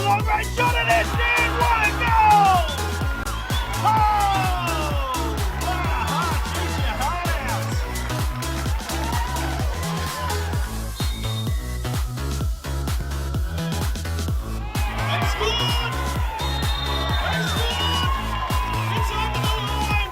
Long-range shot at this, and what a goal! Oh! What a heart, keeps your heart out. They scored! They scored! It's over the line!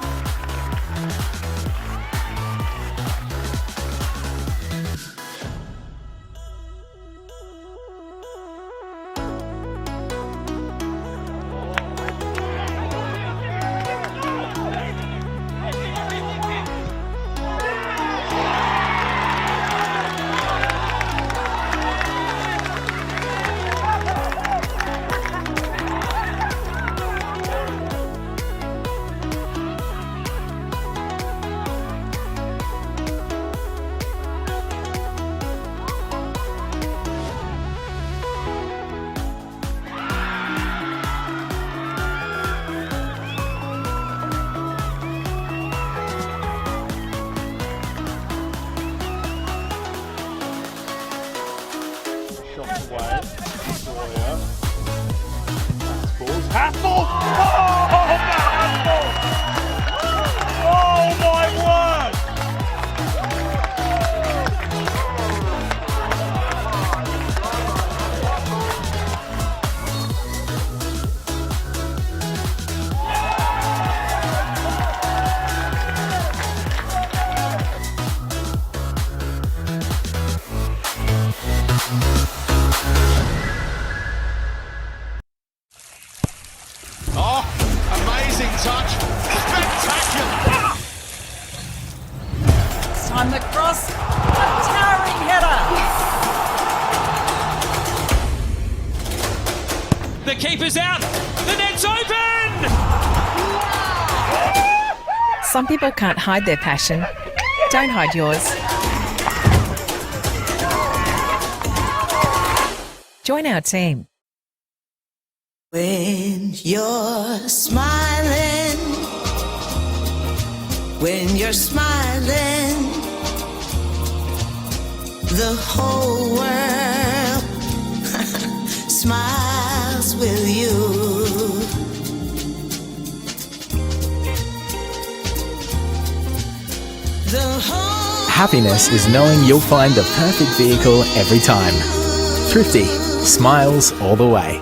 handball? Oh, the handball! Oh my word! Oh, amazing touch. Spectacular. This time the cross. A towering header. The keeper's out. The net's open. Some people can't hide their passion. Don't hide yours. Join our team. When you're smiling, the whole world smiles with you. Happiness is knowing you'll find the perfect vehicle every time. Thrifty. Smiles all the way.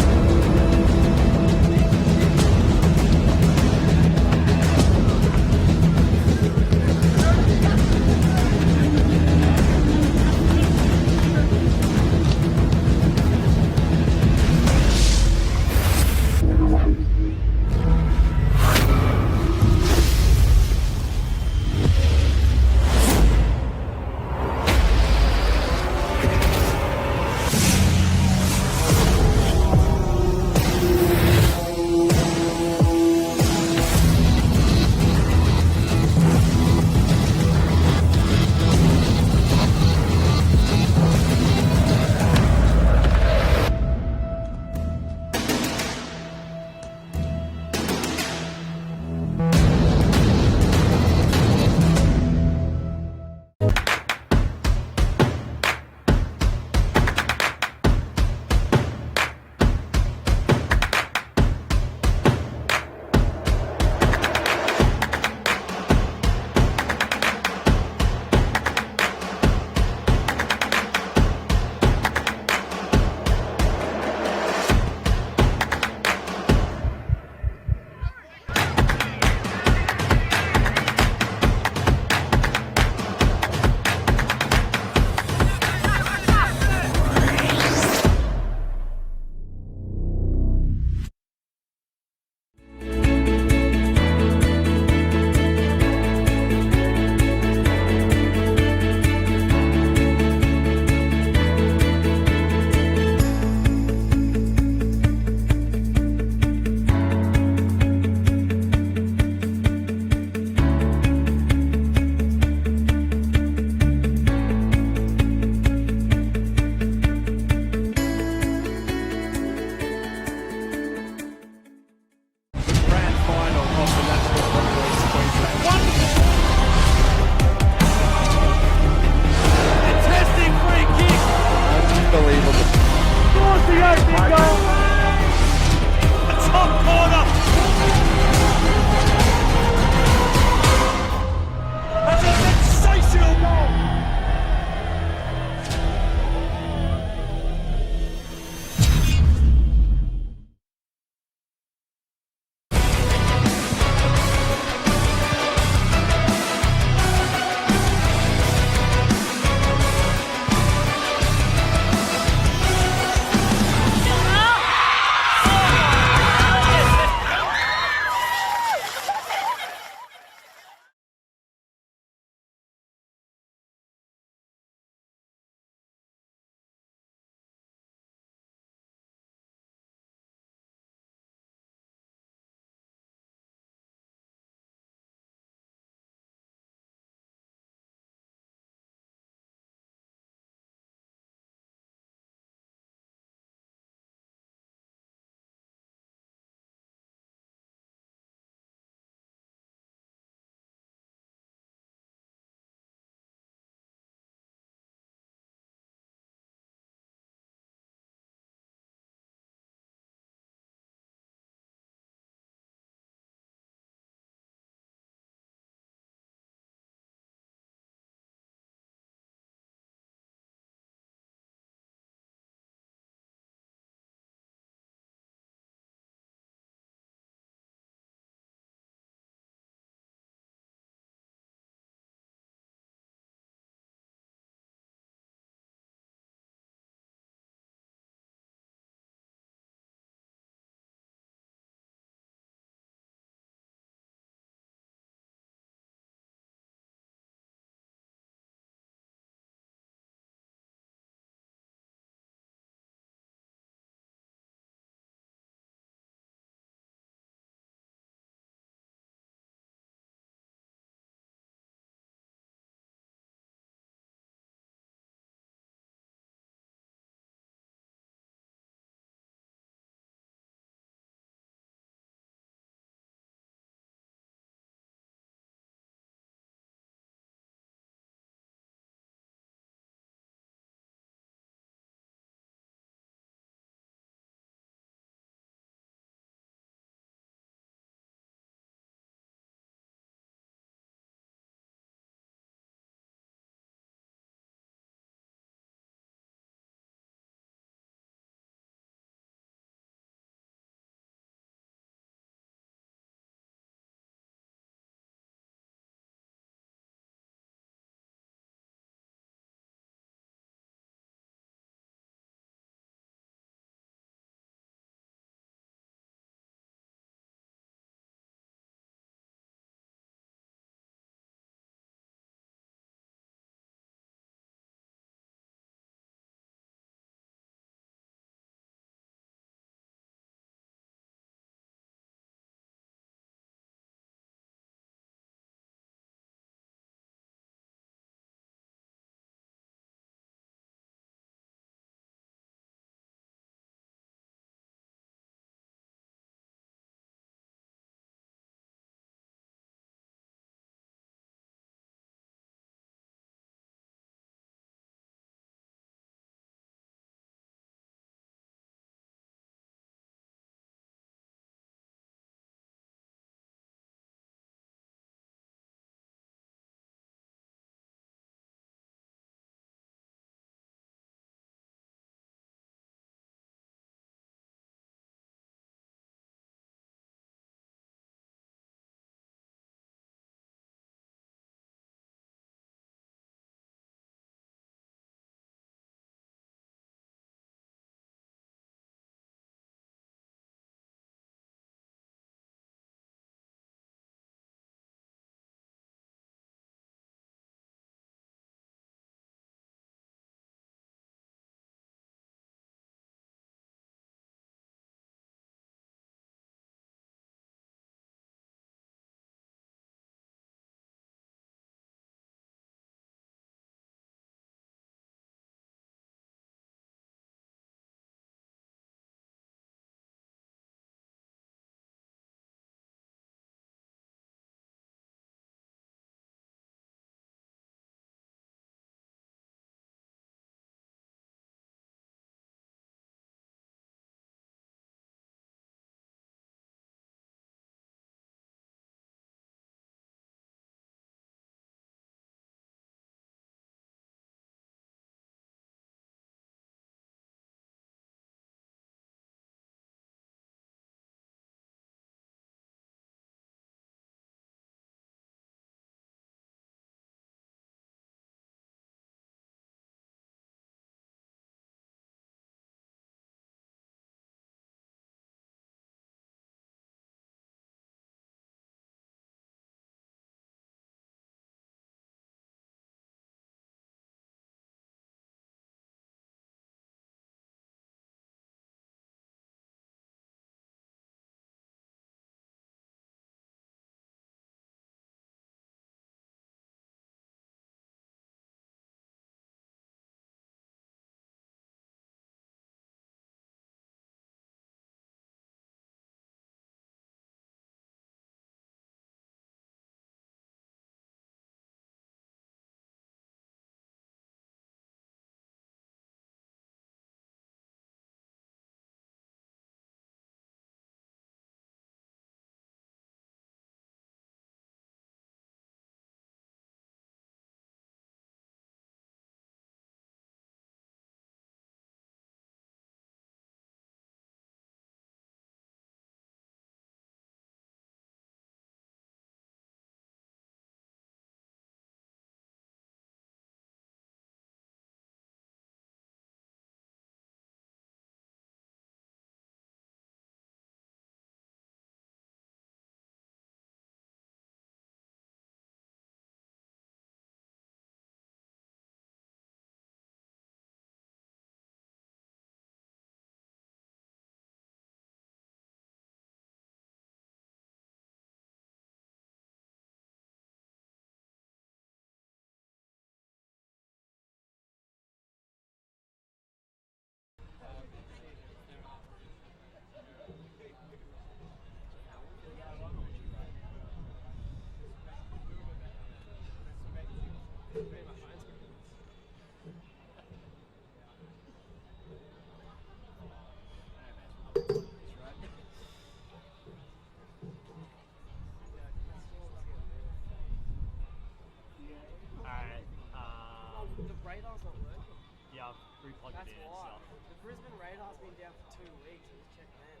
radar's not working. Yeah, I've replugged That's it in and why. stuff. The Brisbane radar's been down for 2 weeks. Let's check them.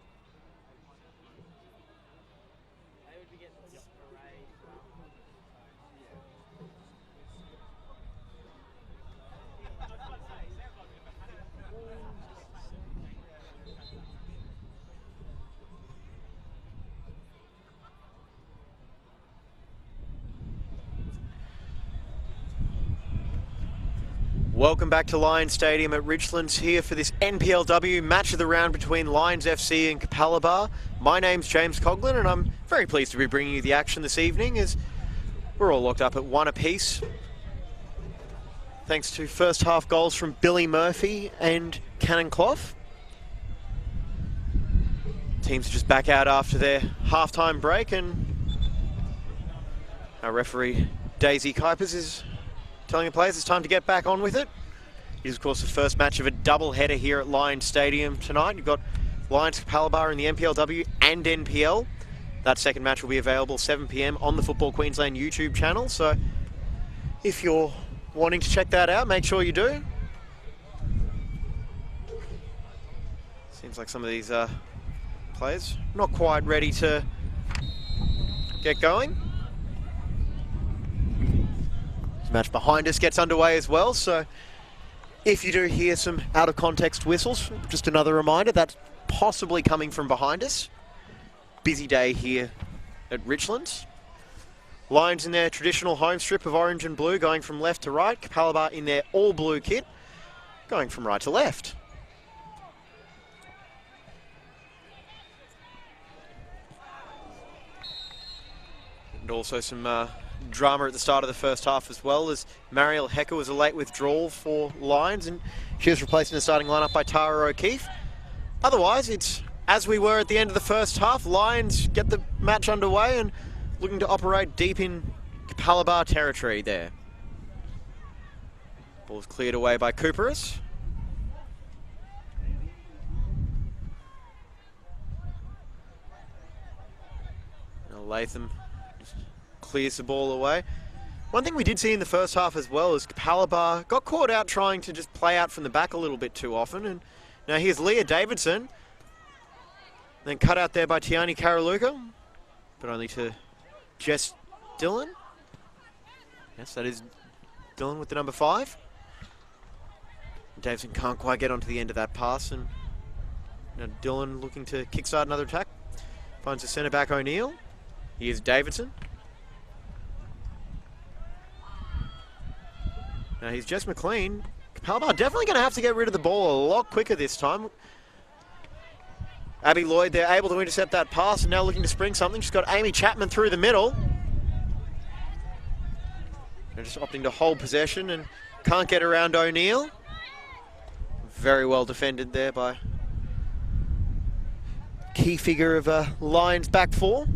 They would be getting sprayed. Welcome back to Lions Stadium at Richlands here for this NPLW match of the round between Lions FC and Capalaba. My name's James Coughlin and I'm very pleased to be bringing you the action this evening as we're all locked up at 1 apiece. Thanks to first half goals from Billy Murphy and Cannon Clough. Teams are just back out after their halftime break and our referee Daisy Kuipers is telling the players it's time to get back on with it. It is, of course, the first match of a double-header here at Lions Stadium tonight. You've got Lions Capalaba in the NPLW and NPL. That second match will be available 7 p.m. on the Football Queensland YouTube channel. So if you're wanting to check that out, make sure you do. Seems like some of these players not quite ready to get going. Match behind us gets underway as well, so if you do hear some out of context whistles, just another reminder that's possibly coming from behind us. Busy day here at Richlands. Lions in their traditional home strip of orange and blue going from left to right. Capalaba in their all blue kit going from right to left. And also some drama at the start of the first half as well, as Mariel Hecker was a late withdrawal for Lions and she was replaced in the starting lineup by Tara O'Keefe. Otherwise, it's as we were at the end of the first half. Lions get the match underway and looking to operate deep in Capalaba territory there. Ball's cleared away by Cooperis. Now Latham clears the ball away. One thing we did see in the first half as well is Capalaba got caught out trying to just play out from the back a little bit too often. And now here's Leah Davidson. Then cut out there by Tiani Karaluka, but only to Jess Dillon. Yes, that is Dillon with the number 5. Davidson can't quite get onto the end of that pass, and now Dillon looking to kickstart another attack. Finds the centre back O'Neill. Here's Davidson. Now he's Jess McLean. Capalaba definitely going to have to get rid of the ball a lot quicker this time. Abby Lloyd, they're able to intercept that pass and now looking to spring something. She's got Amy Chapman through the middle. They're just opting to hold possession and can't get around O'Neill. Very well defended there by key figure of Lions back four.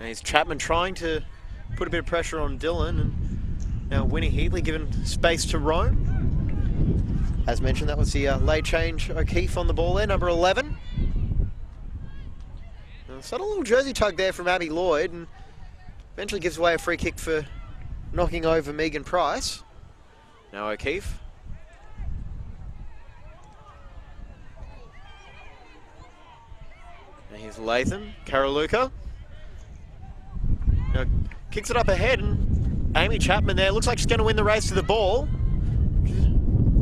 Now he's Chapman trying to put a bit of pressure on Dillon, and now Winnie Heatley given space to roam. As mentioned, that was the late change O'Keefe on the ball there, number 11. Subtle little jersey tug there from Abby Lloyd, and eventually gives away a free kick for knocking over Megan Price. Now O'Keefe. And here's Latham, Karaluka. Now kicks it up ahead, and Amy Chapman there looks like she's going to win the race to the ball. She's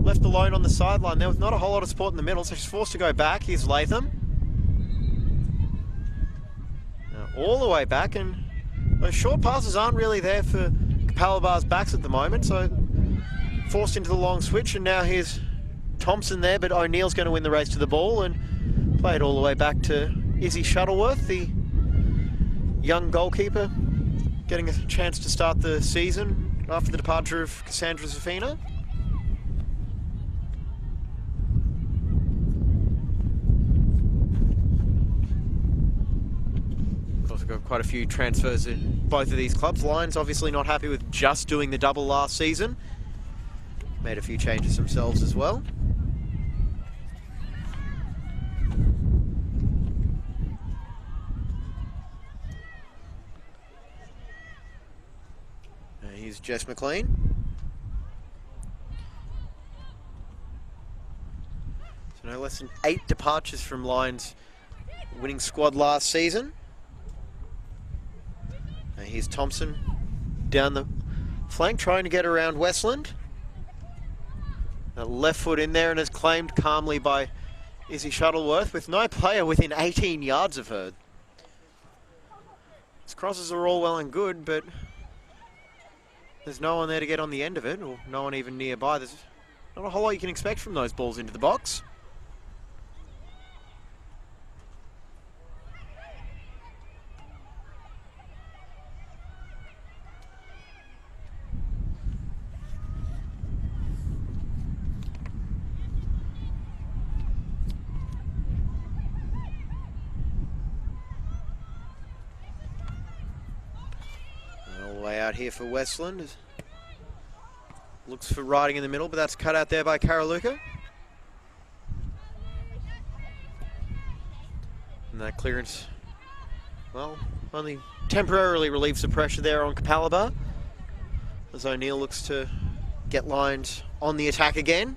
left alone on the sideline. There was not a whole lot of support in the middle, so she's forced to go back. Here's Latham. Now all the way back, and those short passes aren't really there for Capalaba's backs at the moment, so forced into the long switch, and now here's Thompson there, but O'Neill's going to win the race to the ball and play it all the way back to Izzy Shuttleworth, the young goalkeeper, getting a chance to start the season after the departure of Cassandra Zafina. Also got quite a few transfers in both of these clubs. Lions obviously not happy with just doing the double last season. Made a few changes themselves as well. Here's Jess McLean. less than 8 departures from Lions winning squad last season. Now here's Thompson down the flank trying to get around Westland. A left foot in there and is claimed calmly by Izzy Shuttleworth with no player within 18 yards of her. His crosses are all well and good, but there's no one there to get on the end of it, or no one even nearby. There's not a whole lot you can expect from those balls into the box. Out here for Westland. Looks for riding in the middle, but that's cut out there by Karaluka. And that clearance, well, only temporarily relieves the pressure there on Capalaba, as O'Neill looks to get Lions on the attack again.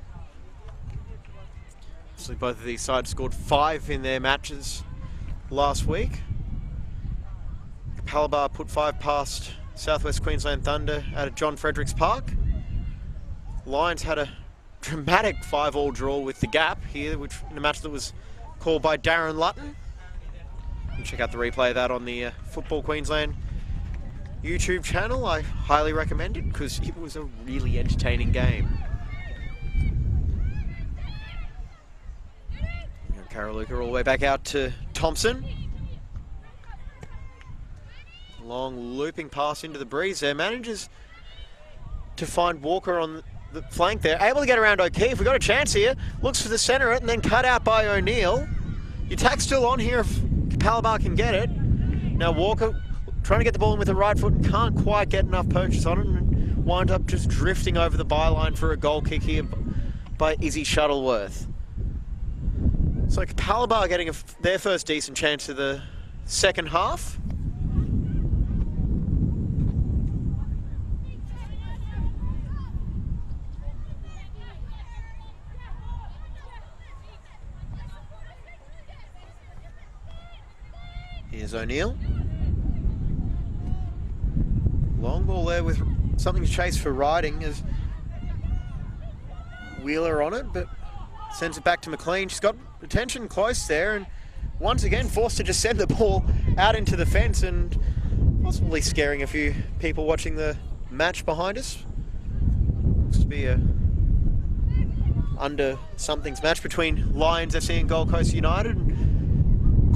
Obviously both of these sides scored 5 in their matches last week. Capalaba put 5 past Southwest Queensland Thunder out at John Fredericks Park. Lions had a dramatic 5-all draw with the Gap here, which in a match that was called by Darren Lutton. You can check out the replay of that on the Football Queensland YouTube channel. I highly recommend it because it was a really entertaining game. Now Karaluka all the way back out to Thompson. Long looping pass into the breeze there. Manages to find Walker on the flank there. Able to get around O'Keefe. We've got a chance here. Looks for the centre and then cut out by O'Neill. Your attack's still on here if Capalaba can get it. Now Walker trying to get the ball in with the right foot and can't quite get enough purchase on it and wind up just drifting over the byline for a goal kick here by Izzy Shuttleworth. So Capalaba getting their first decent chance of the second half. Here's O'Neill. Long ball there with something to chase for riding as Wheeler on it, but sends it back to McLean. She's got attention close there and once again forced to just send the ball out into the fence and possibly scaring a few people watching the match behind us. Looks to be a under something's match between Lions FC and Gold Coast United.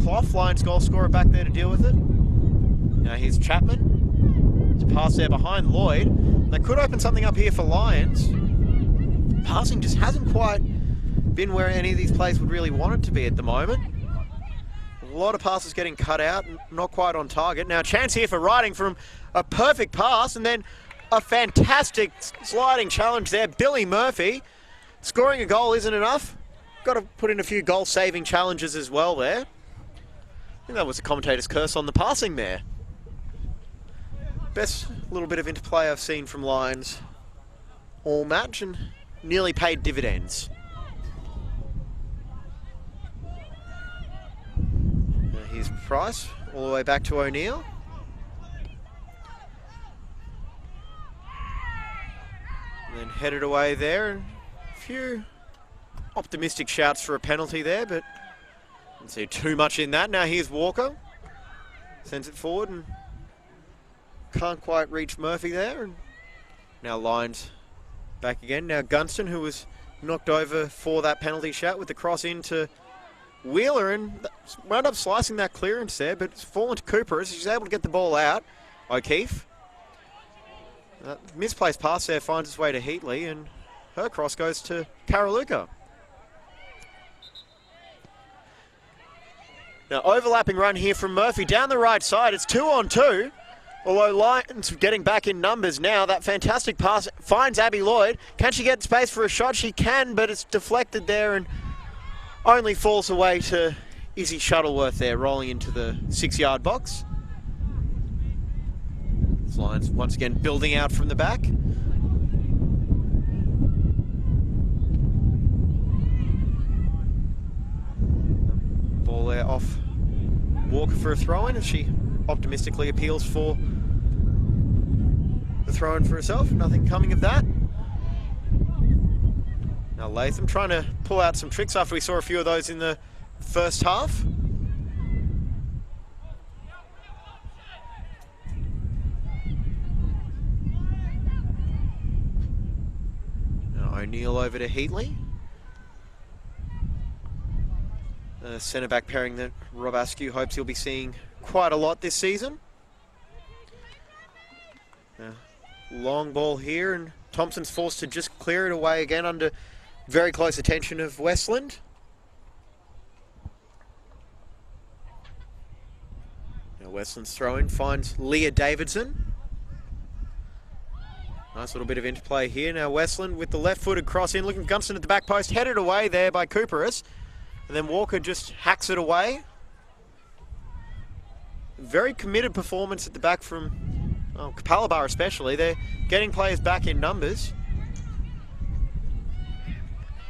Clough, Lions goal scorer back there to deal with it. Now here's Chapman. It's pass there behind Lloyd. That could open something up here for Lions. Passing just hasn't quite been where any of these players would really want it to be at the moment. A lot of passes getting cut out, not quite on target. Now a chance here for Riding from a perfect pass and then a fantastic sliding challenge there. Billy Murphy. Scoring a goal isn't enough. Got to put in a few goal-saving challenges as well there. I think that was the commentator's curse on the passing there. Best little bit of interplay I've seen from Lions all match and nearly paid dividends. Now here's Price, all the way back to O'Neill. And then headed away there. And a few optimistic shouts for a penalty there, but didn't see too much in that. Now here's Walker. Sends it forward and can't quite reach Murphy there. And now Lions back again. Now Gunston, who was knocked over for that penalty shout with the cross into Wheeler and wound up slicing that clearance there, but it's fallen to Cooper as he's able to get the ball out. O'Keefe. Misplaced pass there finds its way to Heatley and her cross goes to Karaluka. Now overlapping run here from Murphy down the right side. It's 2-on-2. Although Lions getting back in numbers now. That fantastic pass finds Abby Lloyd. Can she get space for a shot? She can, but it's deflected there and only falls away to Izzy Shuttleworth there, rolling into the 6-yard box. Lions once again building out from the back. off Walker for a throw-in as she optimistically appeals for the throw-in for herself. Nothing coming of that. Now Latham trying to pull out some tricks after we saw a few of those in the first half. Now O'Neill over to Heatley. Centre-back pairing that Rob Askew hopes he'll be seeing quite a lot this season. Long ball here, and Thompson's forced to just clear it away again under very close attention of Westland. Now Westland's throw-in finds Leah Davidson. Nice little bit of interplay here. Now Westland with the left-footed cross in, looking Gunston at the back post, headed away there by Cooperus. And then Walker just hacks it away. Very committed performance at the back from Capalaba especially. They're getting players back in numbers.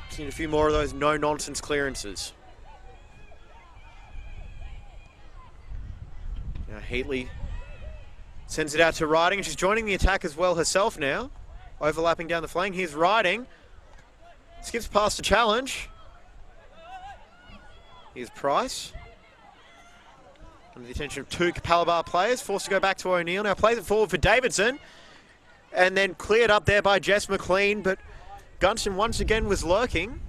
Just need a few more of those no-nonsense clearances. Now Heatley sends it out to Riding, and she's joining the attack as well herself now. Overlapping down the flank. Here's Riding. Skips past the challenge. Here's Price. Under the attention of two Capalaba players. Forced to go back to O'Neill. Now plays it forward for Davidson. And then cleared up there by Jess McLean. But Gunston once again was lurking.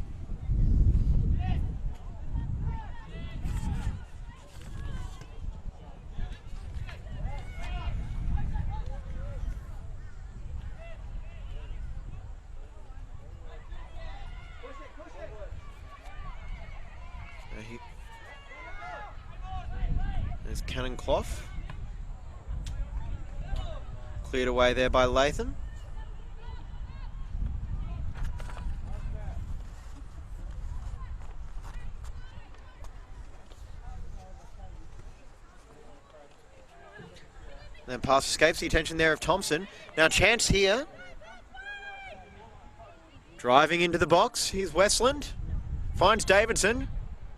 There's Cannon Clough. Cleared away there by Latham. Then pass escapes the attention there of Thompson. Now chance here. Driving into the box. Here's Westland. Finds Davidson.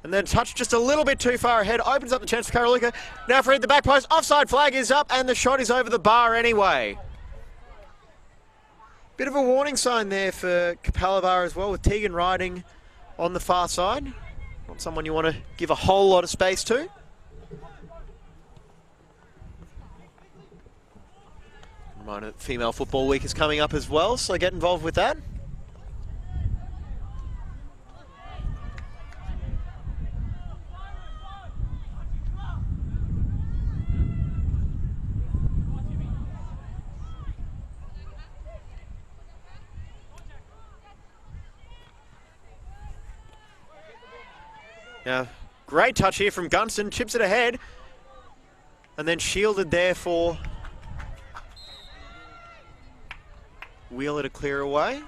And then touched just a little bit too far ahead. Opens up the chance for Karolika. Now for the back post. Offside flag is up and the shot is over the bar anyway. Bit of a warning sign there for Capalaba as well, with Tegan Riding on the far side. Not someone you want to give a whole lot of space to. Reminder that Female Football Week is coming up as well, so get involved with that. Now, great touch here from Gunston, chips it ahead, and then shielded there for Wheeler to clear away.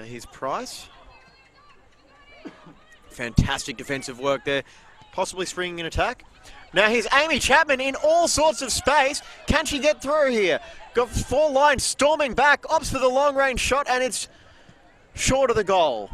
Here's Price. Fantastic defensive work there. Possibly springing an attack. Now here's Amy Chapman in all sorts of space. Can she get through here? Got four lines storming back. Opts for the long range shot and it's short of the goal.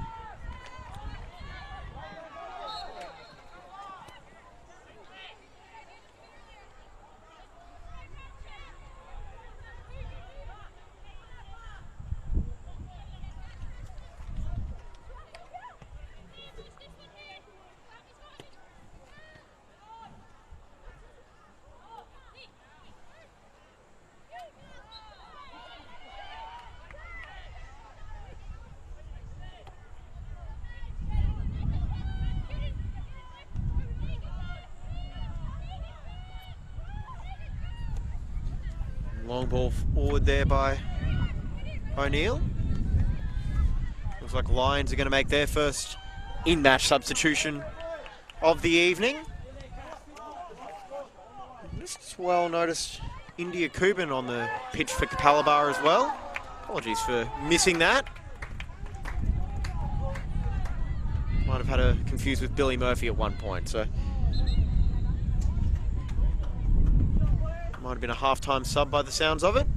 Long ball forward there by O'Neill. Looks like Lions are going to make their first in-match substitution of the evening. Just well noticed India Kuban on the pitch for Capalaba as well. Apologies for missing that. Might have had her confused with Billy Murphy at one point, so might have been a half-time sub by the sounds of it.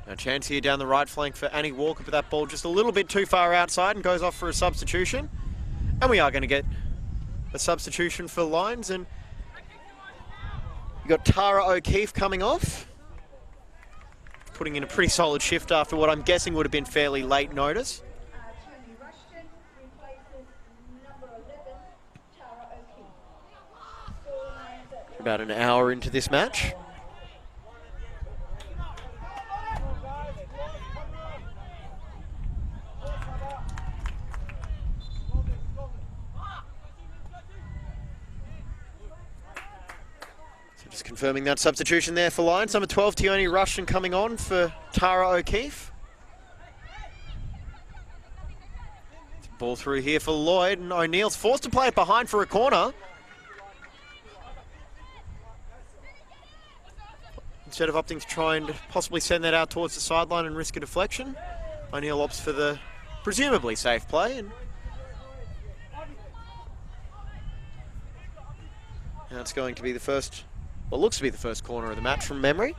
A chance here down the right flank for Annie Walker, but that ball just a little bit too far outside and goes off for a substitution. And we are going to get a substitution for Lions, and you've got Tara O'Keefe coming off, putting in a pretty solid shift after what I'm guessing would have been fairly late notice. About an hour into this match. Just confirming that substitution there for Lions. Number 12, Tioni Rushton coming on for Tara O'Keefe. Ball through here for Lloyd, and O'Neill's forced to play it behind for a corner. Instead of opting to try and possibly send that out towards the sideline and risk a deflection, O'Neill opts for the presumably safe play. And now it's going to be the first, well, looks to be the first corner of the match from memory.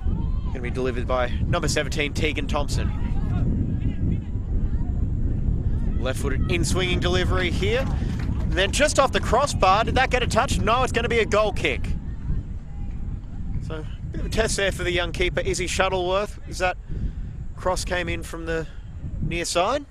Going to be delivered by number 17, Tegan Thompson. Left-footed in-swinging delivery here. And then just off the crossbar, did that get a touch? No, it's going to be a goal kick. So, a bit of a test there for the young keeper, Izzy Shuttleworth, as that cross came in from the near side.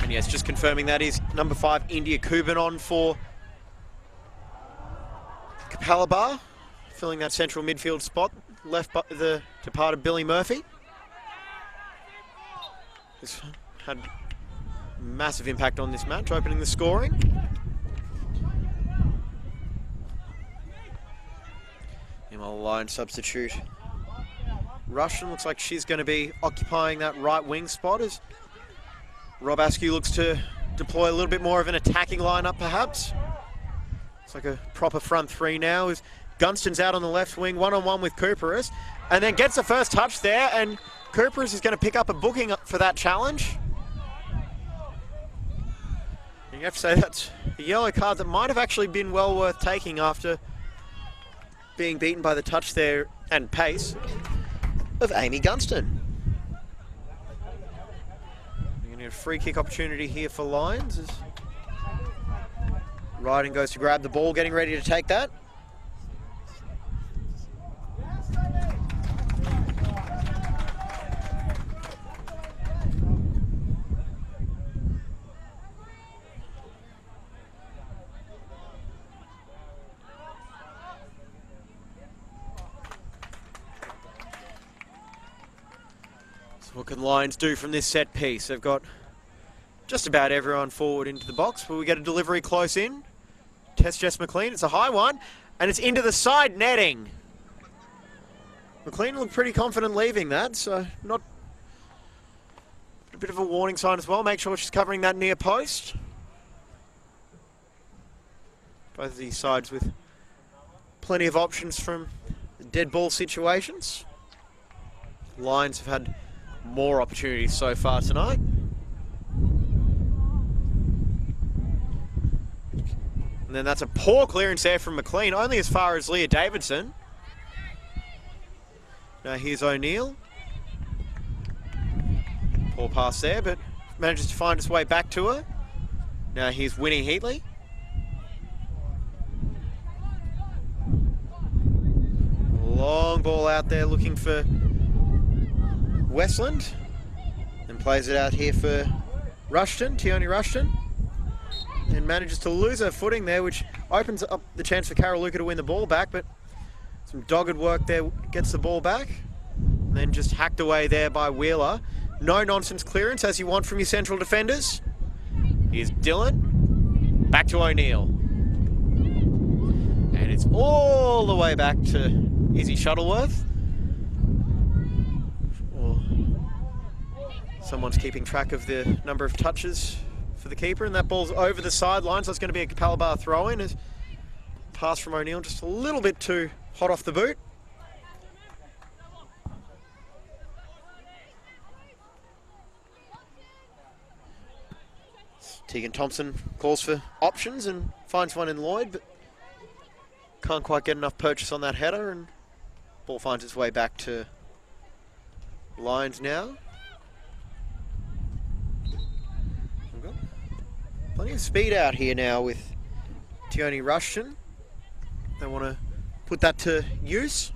And yes, just confirming that is number 5, India Kuban on for Capalaba, filling that central midfield spot, left by the departed Billy Murphy. This had massive impact on this match, opening the scoring. Emma line substitute. Rushton looks like she's going to be occupying that right wing spot as Rob Askew looks to deploy a little bit more of an attacking lineup, perhaps. It's like a proper front three now. As Gunston's out on the left wing, one-on-one with Cooperus, and then gets the first touch there, and Cooperus is going to pick up a booking for that challenge. And you have to say that's a yellow card that might have actually been well worth taking after being beaten by the touch there and pace of Amy Gunston. A free kick opportunity here for Lions as Ryden goes to grab the ball, getting ready to take that. So what can Lions do from this set piece? They've got just about everyone forward into the box, but we get a delivery close in. Tess Jess McLean, it's a high one, and it's into the side netting. McLean looked pretty confident leaving that, so not a bit of a warning sign as well. Make sure she's covering that near post. Both of these sides with plenty of options from the dead ball situations. Lions have had more opportunities so far tonight. And then that's a poor clearance there from McLean, only as far as Leah Davidson. Now here's O'Neill. Poor pass there, but manages to find his way back to her. Now here's Winnie Heatley. Long ball out there looking for Westland. And plays it out here for Rushton, Tioni Rushton. And manages to lose her footing there, which opens up the chance for Carol Luca to win the ball back, but some dogged work there, gets the ball back. And then just hacked away there by Wheeler. No nonsense clearance as you want from your central defenders. Here's Dylan. Back to O'Neill. And it's all the way back to Izzy Shuttleworth. Or someone's keeping track of the number of touches for the keeper, and that ball's over the sidelines. So it's going to be a Capalaba throw-in. A pass from O'Neill, just a little bit too hot off the boot. Tegan Thompson calls for options and finds one in Lloyd, but can't quite get enough purchase on that header, and ball finds its way back to Lions now. We've got plenty of speed out here now with Tioni Rushton. They want to put that to use.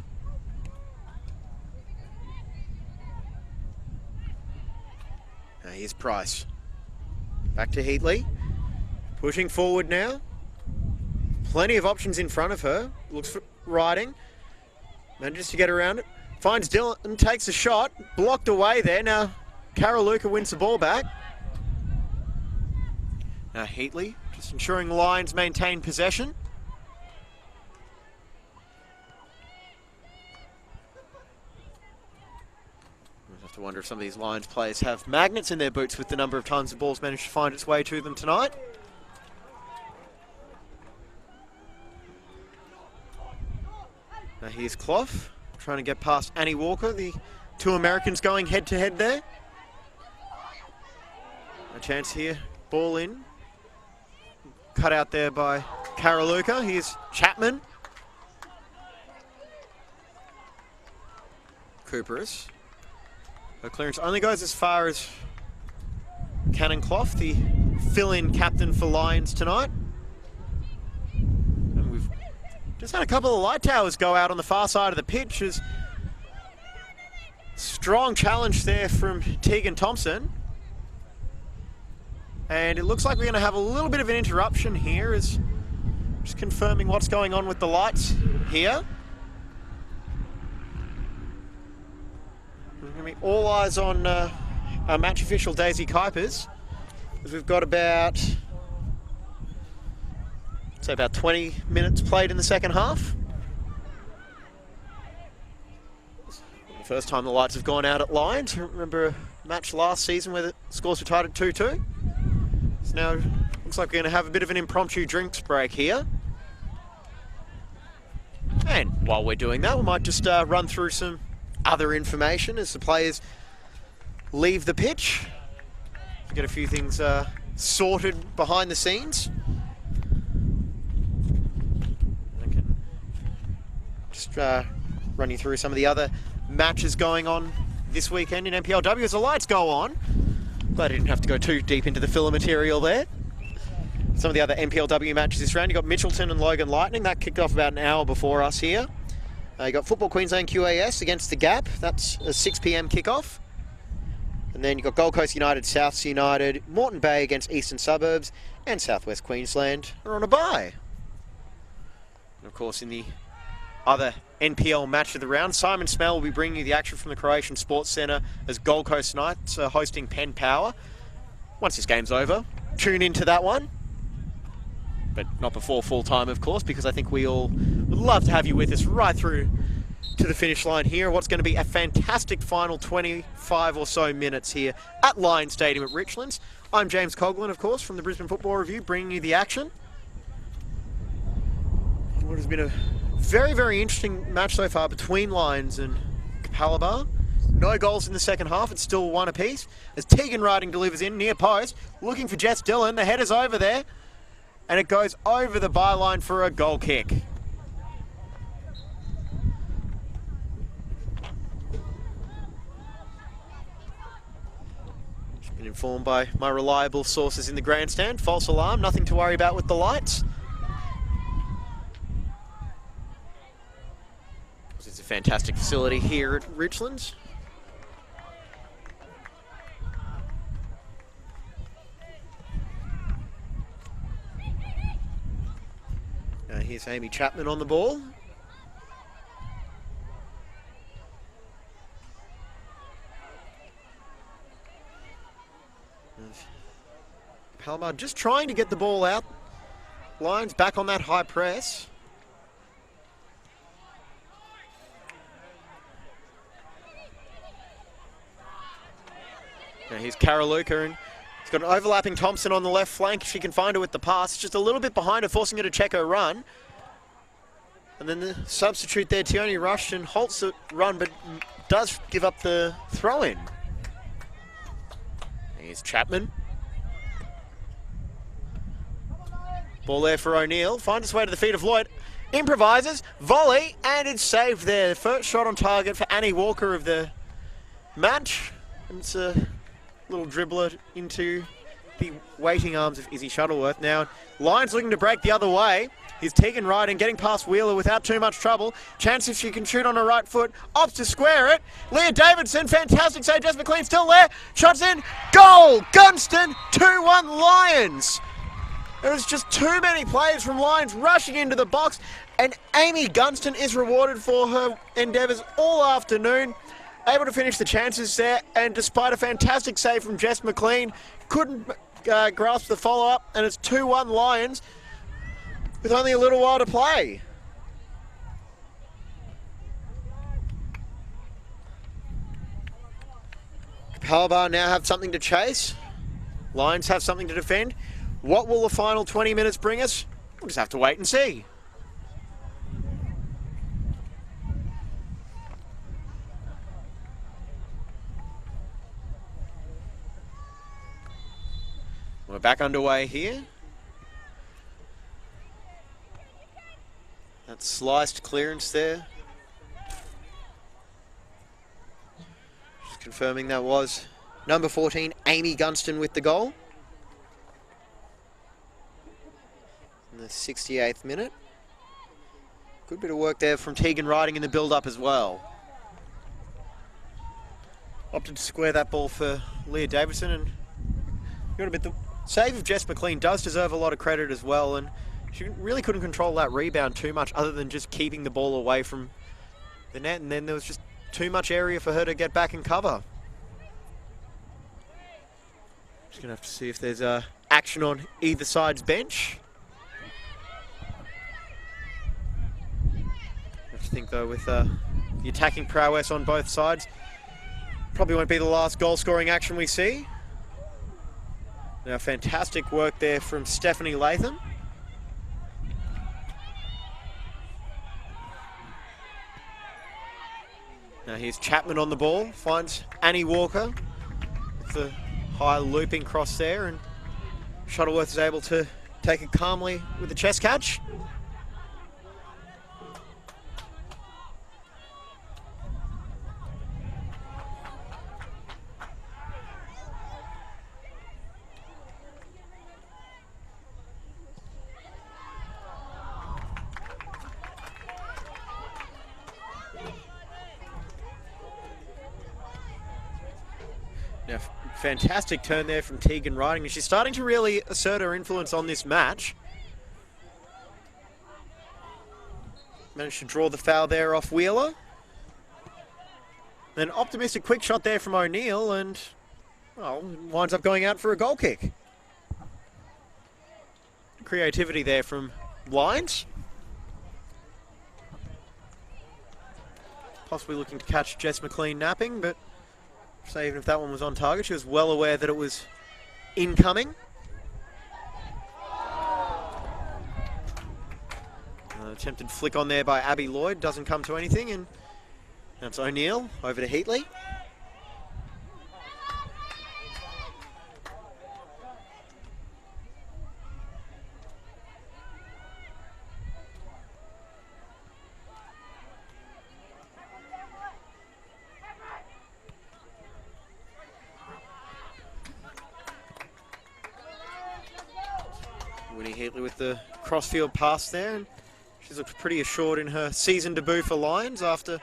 Now here's Price. Back to Heatley. Pushing forward now. Plenty of options in front of her. Looks for riding. Manages to get around it. Finds Dylan, takes a shot. Blocked away there. Now Karaluka wins the ball back. Now Heatley just ensuring Lions maintain possession. I have to wonder if some of these Lions players have magnets in their boots with the number of times the ball's managed to find its way to them tonight. Now here's Clough, trying to get past Annie Walker, the two Americans going head to head there. A chance here, ball in. Cut out there by Karaluka. Here's Chapman. Cooperus. Her clearance only goes as far as Cannon Clough, the fill-in captain for Lions tonight. And we've just had a couple of light towers go out on the far side of the pitch. As strong challenge there from Tegan Thompson. And it looks like we're going to have a little bit of an interruption here, as just confirming what's going on with the lights here. There's going to be all eyes on our match official Daisy Kuipers, as we've got about 20 minutes played in the second half. The first time the lights have gone out at Lions. Remember a match last season where the scores were tied at 2-2. So now looks like we're going to have a bit of an impromptu drinks break here. And while we're doing that, we might just run through some other information as the players leave the pitch. Get a few things sorted behind the scenes. I can just run you through some of the other matches going on this weekend in NPLW as the lights go on. Glad I didn't have to go too deep into the filler material there. Some of the other NPLW matches this round. You got Mitchelton and Logan Lightning. That kicked off about an hour before us here. You got Football Queensland QAS against the Gap. That's a 6 p.m. kickoff. And then you got Gold Coast United, Souths United, Moreton Bay against Eastern Suburbs, and Southwest Queensland are on a bye. And of course, in the other NPL match of the round, Simon Smell will be bringing you the action from the Croatian Sports Centre as Gold Coast Knights are hosting Penn Power. Once this game's over, tune into that one. But not before full time, of course, because I think we all would love to have you with us right through to the finish line here. What's going to be a fantastic final 25 or so minutes here at Lions Stadium at Richlands. I'm James Coughlin, of course, from the Brisbane Football Review, bringing you the action. What has been a very, very interesting match so far between Lions and Capalaba. No goals in the second half. It's still one apiece. As Tegan Riding delivers in near post, looking for Jess Dillon. The header's over there, and it goes over the byline for a goal kick. Just been informed by my reliable sources in the grandstand. False alarm. Nothing to worry about with the lights. It's a fantastic facility here at Richlands. Here's Amy Chapman on the ball. Palomar just trying to get the ball out. Lions back on that high press. Now here's Karaluka, and he's got an overlapping Thompson on the left flank. She can find her with the pass. It's just a little bit behind her, forcing her to check her run. And then the substitute there, Tioni Rushton, halts the run, but does give up the throw-in. Here's Chapman. Ball there for O'Neill. Finds its way to the feet of Lloyd. Improvises, volley, and it's saved there. The first shot on target for Annie Walker of the match. And it's a little dribbler into the waiting arms of Izzy Shuttleworth. Now, Lions looking to break the other way. Here's Tegan Ryden getting past Wheeler without too much trouble. Chance if she can shoot on her right foot. Opts to square it. Leah Davidson, fantastic save. Jess McLean still there. Shots in. Goal! Gunston, 2-1 Lions. There was just too many players from Lions rushing into the box, and Amy Gunston is rewarded for her endeavours all afternoon. Able to finish the chances there, and despite a fantastic save from Jess McLean, couldn't grasp the follow-up, and it's 2-1 Lions with only a little while to play. Capalaba now have something to chase. Lions have something to defend. What will the final 20 minutes bring us? We'll just have to wait and see. We're back underway here. That sliced clearance there. Just confirming that was number 14, Amy Gunston with the goal. In the 68th minute. Good bit of work there from Tegan Ryden in the build-up as well. Opted to square that ball for Leah Davidson, and got a bit. The save of Jess McLean does deserve a lot of credit as well, and she really couldn't control that rebound too much other than just keeping the ball away from the net, and then there was just too much area for her to get back and cover. Just gonna have to see if there's action on either side's bench. I think though with the attacking prowess on both sides, probably won't be the last goal scoring action we see. Now fantastic work there from Stephanie Latham. Now here's Chapman on the ball, finds Annie Walker with the high looping cross there, and Shuttleworth is able to take it calmly with the chest catch. Now, fantastic turn there from Tegan Ryden. She's starting to really assert her influence on this match. Managed to draw the foul there off Wheeler. Then optimistic quick shot there from O'Neill, and well, winds up going out for a goal kick. Creativity there from Lions. Possibly looking to catch Jess McLean napping, but so even if that one was on target, she was well aware that it was incoming. Attempted flick on there by Abby Lloyd, doesn't come to anything, and that's O'Neill over to Heatley. Winnie Heatley with the crossfield pass there, and she's looked pretty assured in her season debut for Lions after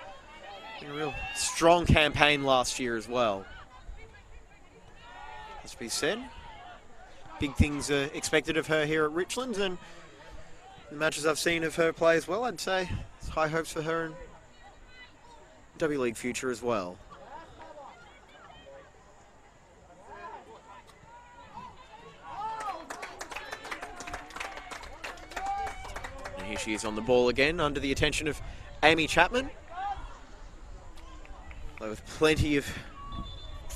a real strong campaign last year as well. Must be said. Big things are expected of her here at Richlands, and the matches I've seen of her play as well, I'd say there's high hopes for her in W League future as well. Here she is on the ball again, under the attention of Amy Chapman. Though with plenty of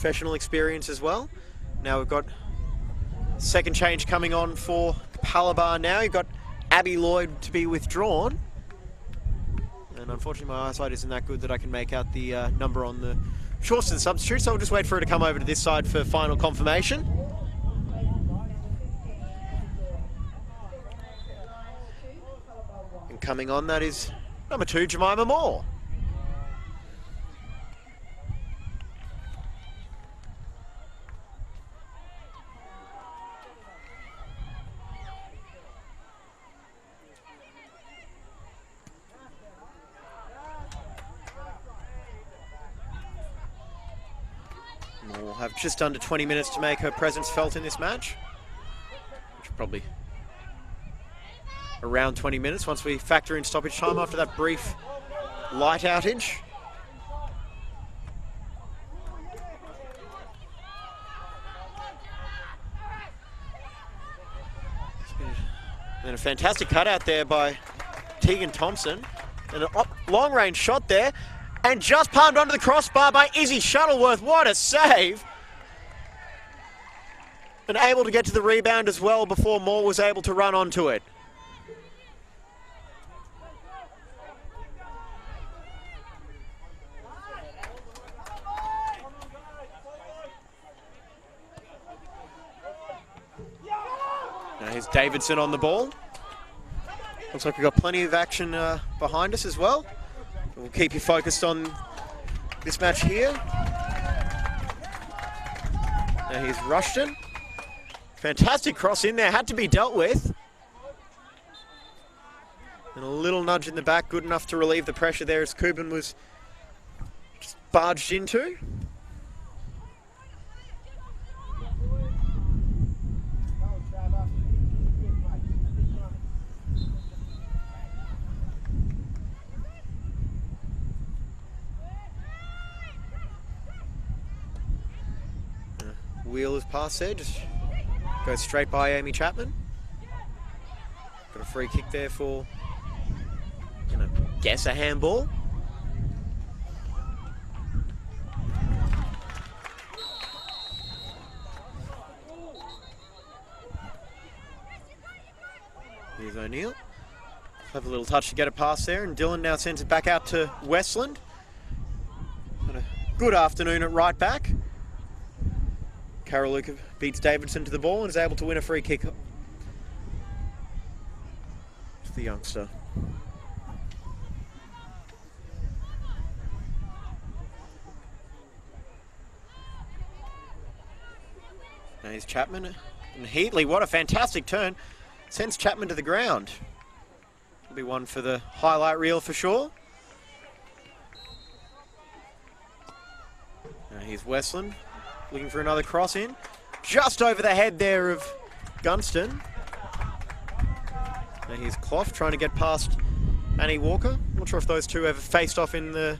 professional experience as well. Now we've got second change coming on for Capalaba now. You've got Abby Lloyd to be withdrawn. And unfortunately my eyesight isn't that good that I can make out the number on the shorts of the substitute, so I'll just wait for her to come over to this side for final confirmation. And coming on, that is number 2, Jemima Moore. We'll have just under 20 minutes to make her presence felt in this match. Which will probably around 20 minutes once we factor in stoppage time after that brief light outage. And a fantastic cutout there by Tegan Thompson. And a long range shot there. And just palmed onto the crossbar by Izzy Shuttleworth. What a save! And able to get to the rebound as well before Moore was able to run onto it. Now here's Davidson on the ball. Looks like we've got plenty of action behind us as well. We'll keep you focused on this match here. Now here's Rushton. Fantastic cross in there, had to be dealt with. And a little nudge in the back, good enough to relieve the pressure there as Kuban was just barged into. Wheeler's pass there, just goes straight by Amy Chapman. Got a free kick there for, guess a handball. Here's O'Neill. Have a little touch to get a pass there, and Dylan now sends it back out to Westland. Had a good afternoon at right back. Carol Luca beats Davidson to the ball and is able to win a free kick to the youngster. Now here's Chapman and Heatley. What a fantastic turn. Sends Chapman to the ground. Will be one for the highlight reel for sure. Now here's Westland. Looking for another cross in. Just over the head there of Gunston. Now here's Clough trying to get past Annie Walker. Not sure if those two ever faced off in the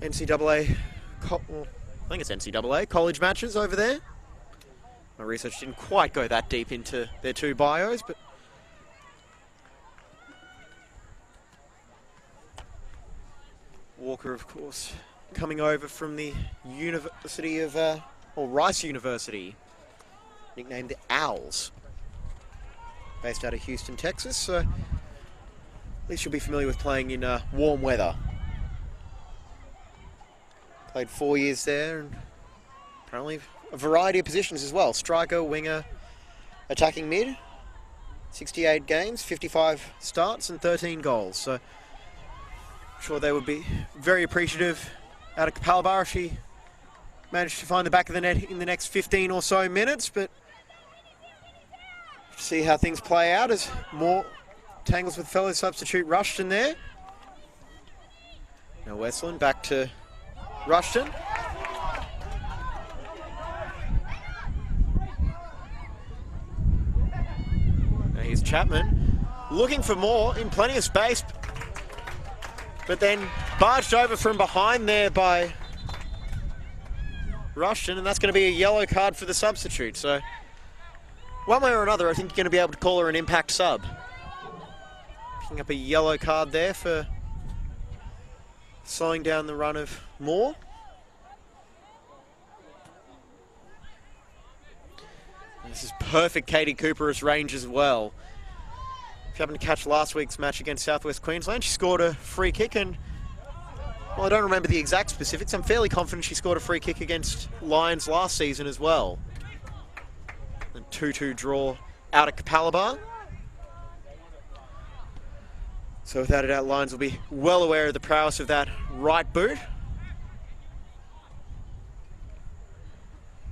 NCAA, I think it's NCAA, college matches over there. My research didn't quite go that deep into their two bios, but Walker, of course, coming over from the University of, Rice University, nicknamed the Owls, based out of Houston, Texas, so at least you'll be familiar with playing in warm weather. Played 4 years there, and apparently a variety of positions as well. Striker, winger, attacking mid, 68 games, 55 starts and 13 goals, so I'm sure they would be very appreciative out of Capalaba if she managed to find the back of the net in the next 15 or so minutes, but see how things play out as Moore tangles with fellow substitute Rushton there. Now Westland back to Rushton. Now here's Chapman looking for more in plenty of space, but then barged over from behind there by Rushton, and that's going to be a yellow card for the substitute. So one way or another, I think you're going to be able to call her an impact sub. Picking up a yellow card there for slowing down the run of Moore. This is perfect Katie Cooper's range as well. If you happened to catch last week's match against Southwest Queensland, she scored a free kick and, well, I don't remember the exact specifics. I'm fairly confident she scored a free kick against Lions last season as well. A 2-2 draw out at Capalaba. So without a doubt, Lions will be well aware of the prowess of that right boot.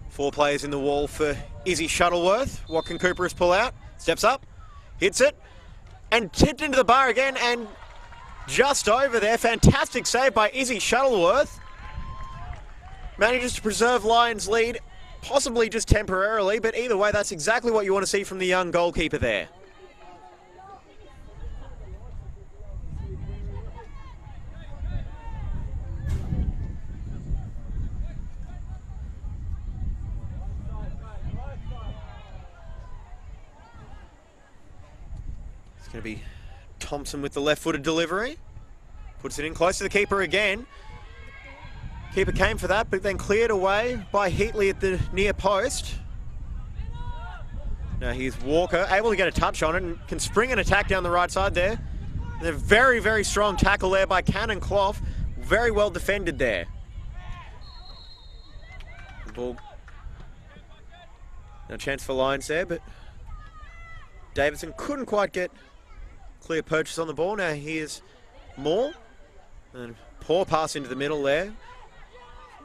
4 players in the wall for Izzy Shuttleworth. What can Cooper's pull out? Steps up, hits it, and tipped into the bar again, and just over there. Fantastic save by Izzy Shuttleworth. Manages to preserve Lions' lead, possibly just temporarily, but either way, that's exactly what you want to see from the young goalkeeper there. It's going to be Thompson with the left-footed delivery. Puts it in close to the keeper again. Keeper came for that, but then cleared away by Heatley at the near post. Now here's Walker, able to get a touch on it and can spring an attack down the right side there. And a very, very strong tackle there by Cannon Clough. Very well defended there. The ball. No chance for Lions there, but Davidson couldn't quite get clear purchase on the ball. Now here's Moore. And poor pass into the middle there.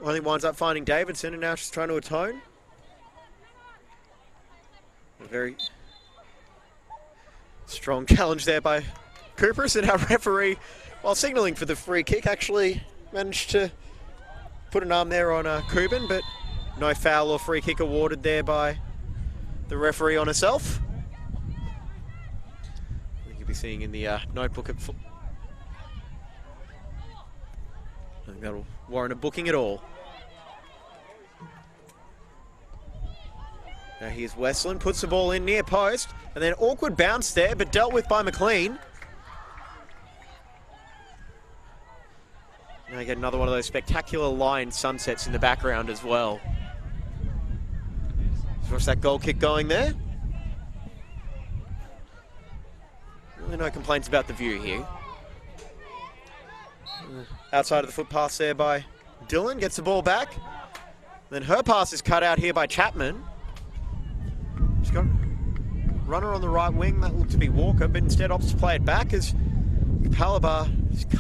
Only winds up finding Davidson, and now she's trying to atone. A very strong challenge there by Cooper. And our referee, while signalling for the free kick, actually managed to put an arm there on Cuban, but no foul or free kick awarded there by the referee on herself. I think you'll be seeing in the notebook at I think that'll warrant a booking at all. Now here's Westland, puts the ball in near post, and then awkward bounce there, but dealt with by McLean. Now you get another one of those spectacular line sunsets in the background as well. Let's watch that goal kick going there. Really no complaints about the view here. Outside of the foot pass there by Dillon, gets the ball back. Then her pass is cut out here by Chapman. She's got a runner on the right wing, that looked to be Walker, but instead opts to play it back as Capalaba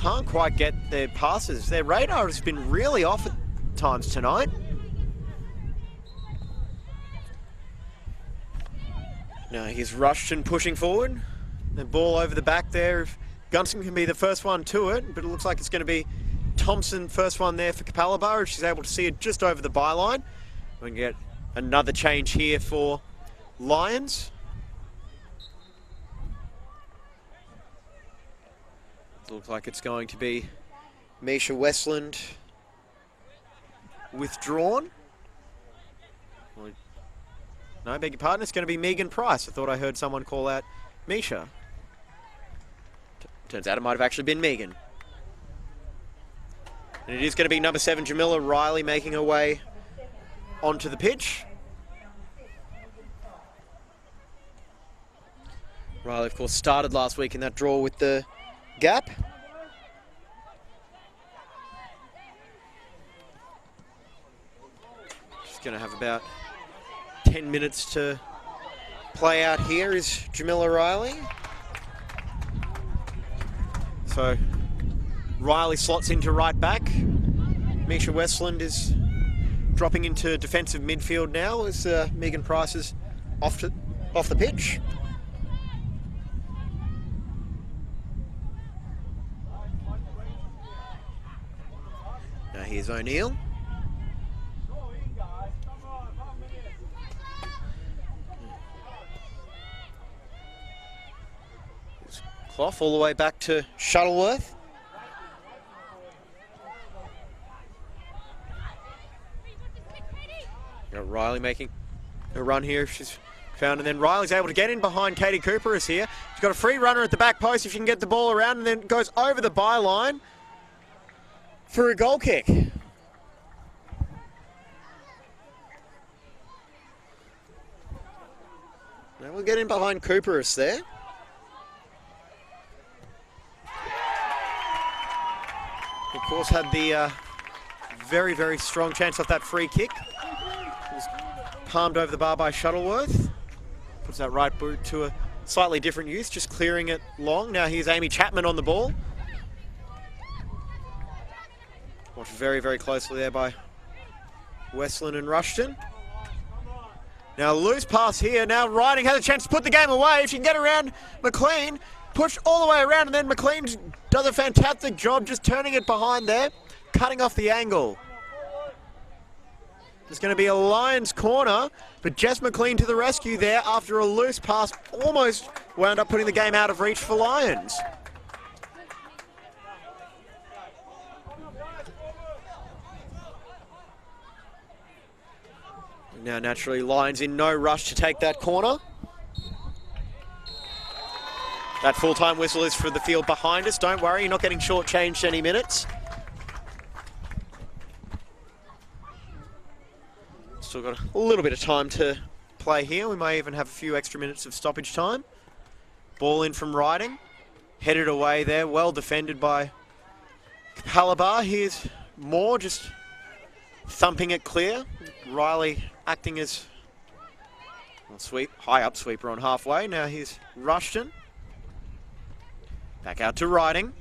can't quite get their passes. Their radar has been really off at times tonight. Now he's rushed and pushing forward. The ball over the back there. Gunston can be the first one to it, but it looks like it's going to be Thompson first one there for Capalaba. If she's able to see it just over the byline. We can get another change here for Lions. It looks like it's going to be Misha Westland withdrawn. No, beg your pardon, it's going to be Megan Price. I thought I heard someone call out Misha. Turns out it might have actually been Megan. And it is going to be number 7, Jamila Riley, making her way onto the pitch. Riley, of course, started last week in that draw with the gap. Just going to have about 10 minutes to play out here is Jamila Riley. So Riley slots into right back. Misha Westland is dropping into defensive midfield now as Megan Price is off the pitch. Now here's O'Neill. Clough all the way back to Shuttleworth. Got Riley making a run here. She's found, and then Riley's able to get in behind Katie Cooper is here. She's got a free runner at the back post if she can get the ball around, and then goes over the byline for a goal kick. Now we'll get in behind Cooperus there. Of course, had the very, very strong chance off that free kick. It was palmed over the bar by Shuttleworth. Puts that right boot to a slightly different use, just clearing it long. Now here's Amy Chapman on the ball. Watched very, very closely there by Westland and Rushton. Now loose pass here. Now Riding has a chance to put the game away. If she can get around McLean, push all the way around, and then McLean does a fantastic job just turning it behind there, cutting off the angle. There's going to be a Lions corner, but Jess McLean to the rescue there after a loose pass almost wound up putting the game out of reach for Lions. Now naturally Lions in no rush to take that corner. That full-time whistle is for the field behind us. Don't worry, you're not getting shortchanged any minutes. Still got a little bit of time to play here. We may even have a few extra minutes of stoppage time. Ball in from Riding. Headed away there, well defended by Capalaba. Here's Moore just thumping it clear. Riley acting as sweep, high up sweeper on halfway. Now here's Rushton. Back out to Riding.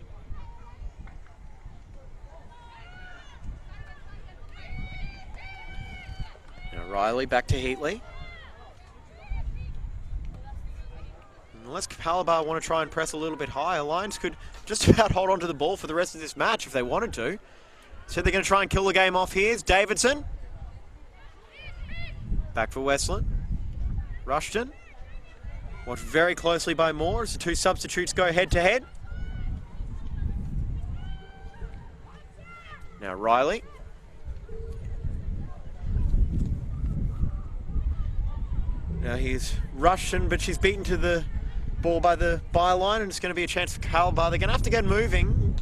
Now Riley back to Heatley. Unless Capalaba want to try and press a little bit higher, Lions could just about hold on to the ball for the rest of this match if they wanted to. So they're going to try and kill the game off here. It's Davidson. Back for Westland. Rushton. Watched very closely by Moore as the two substitutes go head to head. Now Riley. Now here's Rushton, but she's beaten to the ball by the byline, and it's going to be a chance for Capalaba. They're going to have to get moving.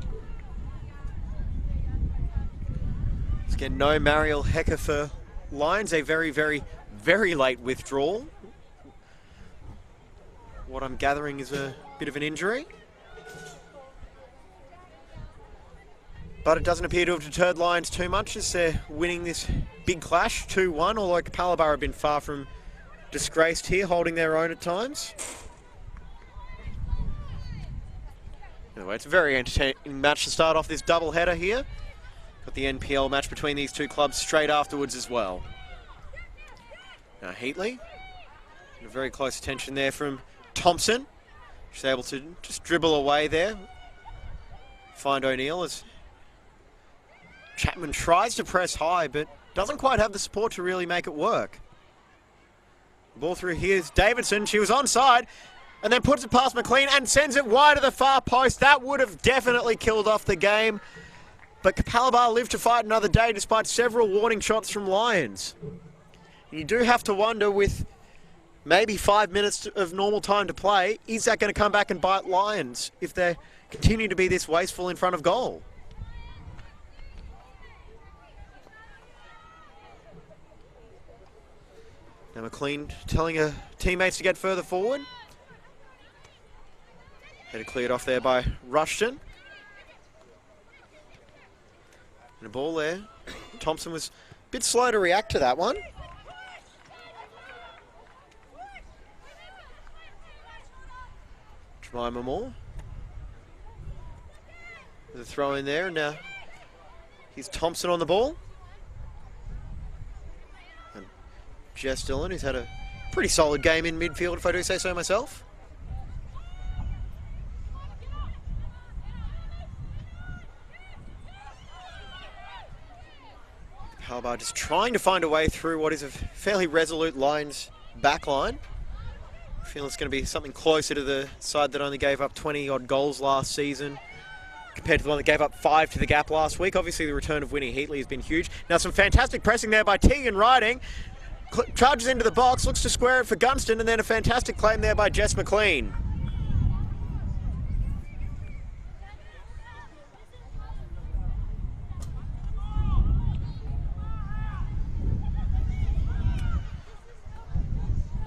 Let's get no Mariel Hecker for Lions. A very, very, very late withdrawal. What I'm gathering is a bit of an injury. But it doesn't appear to have deterred Lions too much as they're winning this big clash 2-1, although Capalaba have been far from disgraced here, holding their own at times. Anyway, it's a very entertaining match to start off this doubleheader here. Got the NPL match between these two clubs straight afterwards as well. Now Heatley, a very close attention there from Thompson. She's able to just dribble away there. Find O'Neill as Chapman tries to press high, but doesn't quite have the support to really make it work. Ball through here's Davidson. She was onside and then puts it past McLean and sends it wide to the far post. That would have definitely killed off the game. But Capalaba lived to fight another day despite several warning shots from Lions. You do have to wonder, with maybe 5 minutes of normal time to play, is that going to come back and bite Lions if they continue to be this wasteful in front of goal? Now McLean telling her teammates to get further forward. Had it cleared off there by Rushton. And a ball there. Thompson was a bit slow to react to that one. Jemima Moore. There's a throw in there, and now here's Thompson on the ball. And Jess Dillon, who's had a pretty solid game in midfield, if I do say so myself. Halbar just trying to find a way through what is a fairly resolute Lions backline. I feel it's going to be something closer to the side that only gave up 20-odd goals last season compared to the one that gave up 5 to the Gap last week. Obviously, the return of Winnie Heatley has been huge. Now, some fantastic pressing there by Tegan Riding. Charges into the box, looks to square it for Gunston, and then a fantastic claim there by Jess McLean.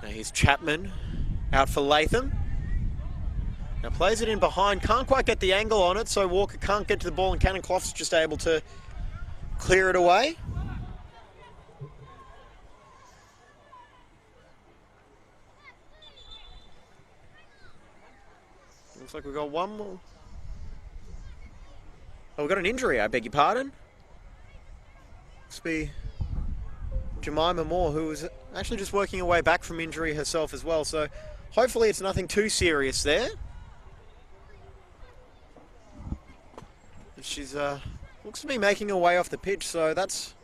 Now here's Chapman Out for Latham. Now plays it in behind, can't quite get the angle on it, so Walker can't get to the ball and Cannon Clough's just able to clear it away. Looks like we've got one more. Oh, we've got an injury, I beg your pardon. Must be Jemima Moore, who was actually just working her way back from injury herself as well, so hopefully it's nothing too serious there. She's looks to be making her way off the pitch, so that's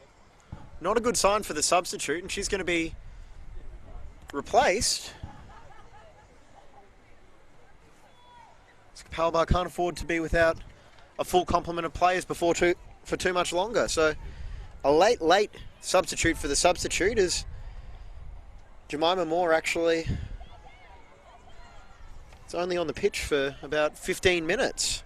not a good sign for the substitute, and she's going to be replaced. Capalaba can't afford to be without a full complement of players for too much longer, so a late substitute for the substitute is Jemima Moore. Actually, it's only on the pitch for about 15 minutes.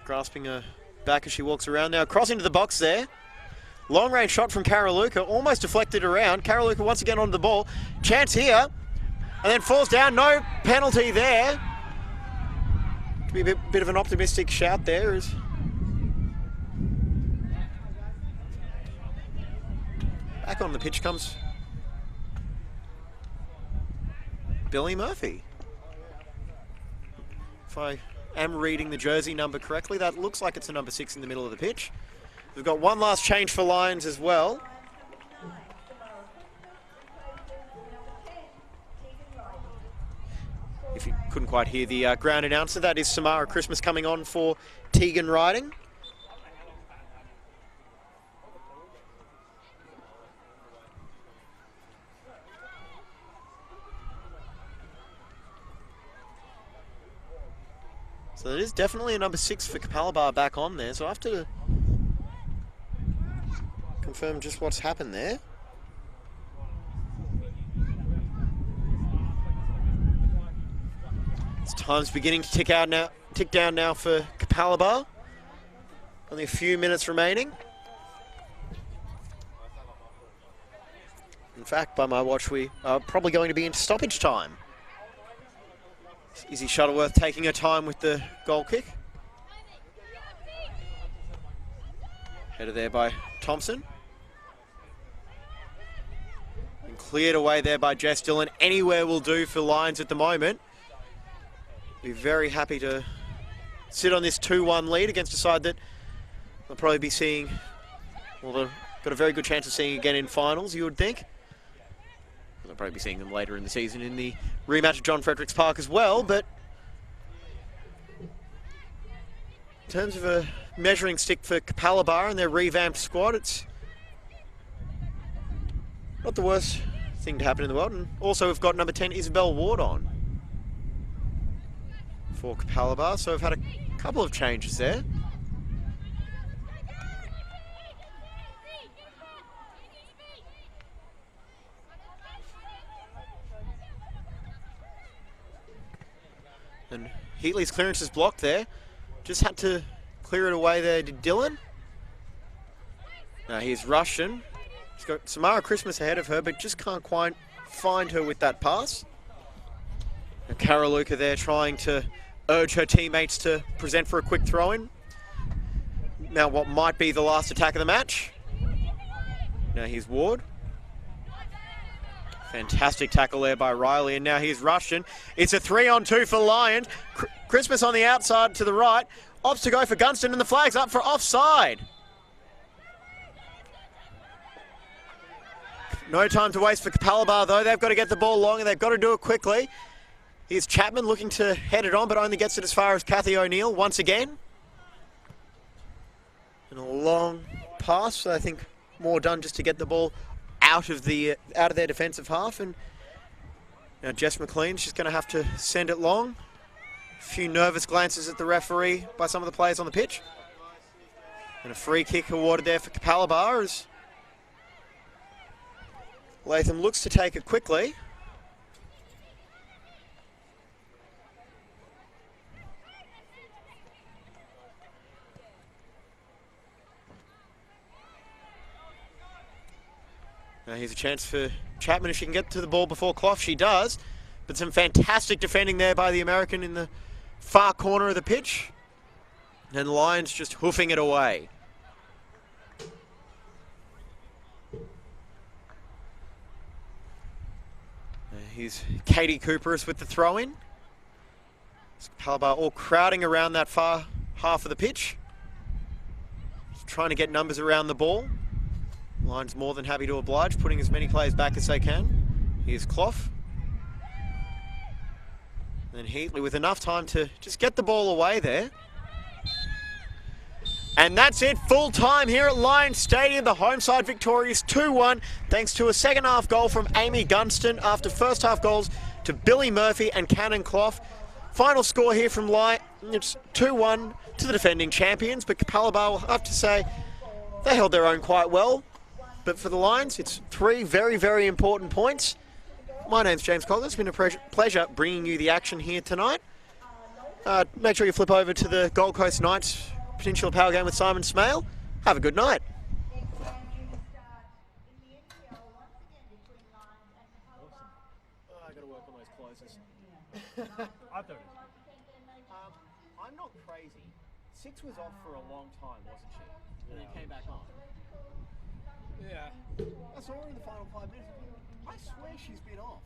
Grasping her back as she walks around now. Crossing to the box there. Long range shot from Karaluka, almost deflected around. Karaluka once again onto the ball. Chance here. And then falls down. No penalty there. Could be a bit of an optimistic shout there. Back on the pitch comes Billy Murphy. If I am reading the jersey number correctly, that looks like it's a number 6 in the middle of the pitch. We've got one last change for Lions as well. If you couldn't quite hear the ground announcer, that is Samara Christmas coming on for Tegan Riding. So it is definitely a number 6 for Capalaba back on there, so I have to confirm just what's happened there. As time's beginning to tick down now for Capalaba. Only a few minutes remaining. In fact, by my watch, we are probably going to be into stoppage time. Izzy Shuttleworth taking her time with the goal kick. Headed there by Thompson. And cleared away there by Jess Dillon. Anywhere will do for Lions at the moment. Be very happy to sit on this 2-1 lead against a side that they'll probably be seeing, well, they've got a very good chance of seeing again in finals, you would think. They'll probably be seeing them later in the season in the rematch at John Fredericks Park as well, but in terms of a measuring stick for Capalaba and their revamped squad, it's not the worst thing to happen in the world. And also we've got number 10 Isabel Ward on for Capalaba, so we've had a couple of changes there. And Heatley's clearance is blocked there. Just had to clear it away there to Dillon. Now here's Russian. He's got Samara Christmas ahead of her, but just can't quite find her with that pass. Now Karaluka there trying to urge her teammates to present for a quick throw-in. Now what might be the last attack of the match. Now here's Ward. Fantastic tackle there by Riley, and now here's Russian. It's a 3-on-2 for Lions. Christmas on the outside to the right. Opts to go for Gunston, and the flag's up for offside. No time to waste for Capalaba, though. They've got to get the ball long, and they've got to do it quickly. Here's Chapman looking to head it on, but only gets it as far as Kathy O'Neill once again. And a long pass, I think more done just to get the ball out of their defensive half, and now Jess McLean's just going to have to send it long. A few nervous glances at the referee by some of the players on the pitch, and a free kick awarded there for Capalaba as Latham looks to take it quickly. Here's a chance for Chapman if she can get to the ball before Clough. She does. But some fantastic defending there by the American in the far corner of the pitch. And the Lions just hoofing it away. Here's Katie Cooperus with the throw-in. Capalaba all crowding around that far half of the pitch. Just trying to get numbers around the ball. Lions more than happy to oblige, putting as many players back as they can. Here's Clough. And Heatley with enough time to just get the ball away there. And that's it, full time here at Lions Stadium. The home side victorious 2-1, thanks to a second half goal from Amy Gunston after first half goals to Billy Murphy and Cannon Clough. Final score here from Lions, it's 2-1 to the defending champions, but Capalaba, will have to say, they held their own quite well. But for the Lions, it's 3 very, very important points. My name's James Collier. It's been a pleasure bringing you the action here tonight. Make sure you flip over to the Gold Coast Knights Peninsula Power game with Simon Smale. Have a good night. I got to work on those closes. I thought I'm not crazy. Six was off for a long time, wasn't she? And then came back on. Yeah. I saw her in the final 5 minutes. I swear she's been off.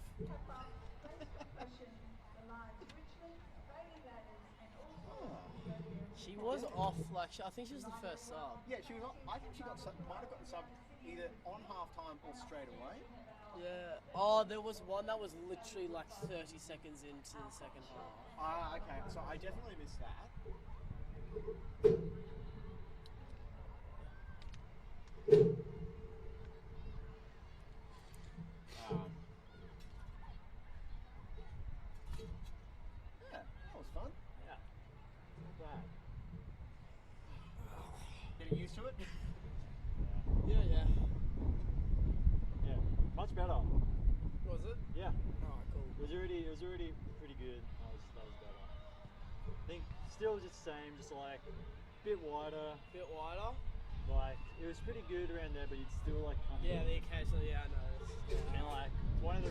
She was off, like, I think she was the first sub. Yeah, she was. I think she might have gotten subbed either on half time or straight away. Yeah. Oh, there was one that was literally like 30 seconds into the second half. Ah, okay. So I definitely missed that. Yeah, that was fun. Yeah. Not bad. Getting used to it? Yeah, yeah. Yeah. Much better. Was it? Yeah. Oh, cool. It was already pretty good. That was better. I think still just the same, just like a bit wider. Bit wider? Like it was pretty good around there, but you'd still like come Yeah, the occasionally, yeah, I know. and like one of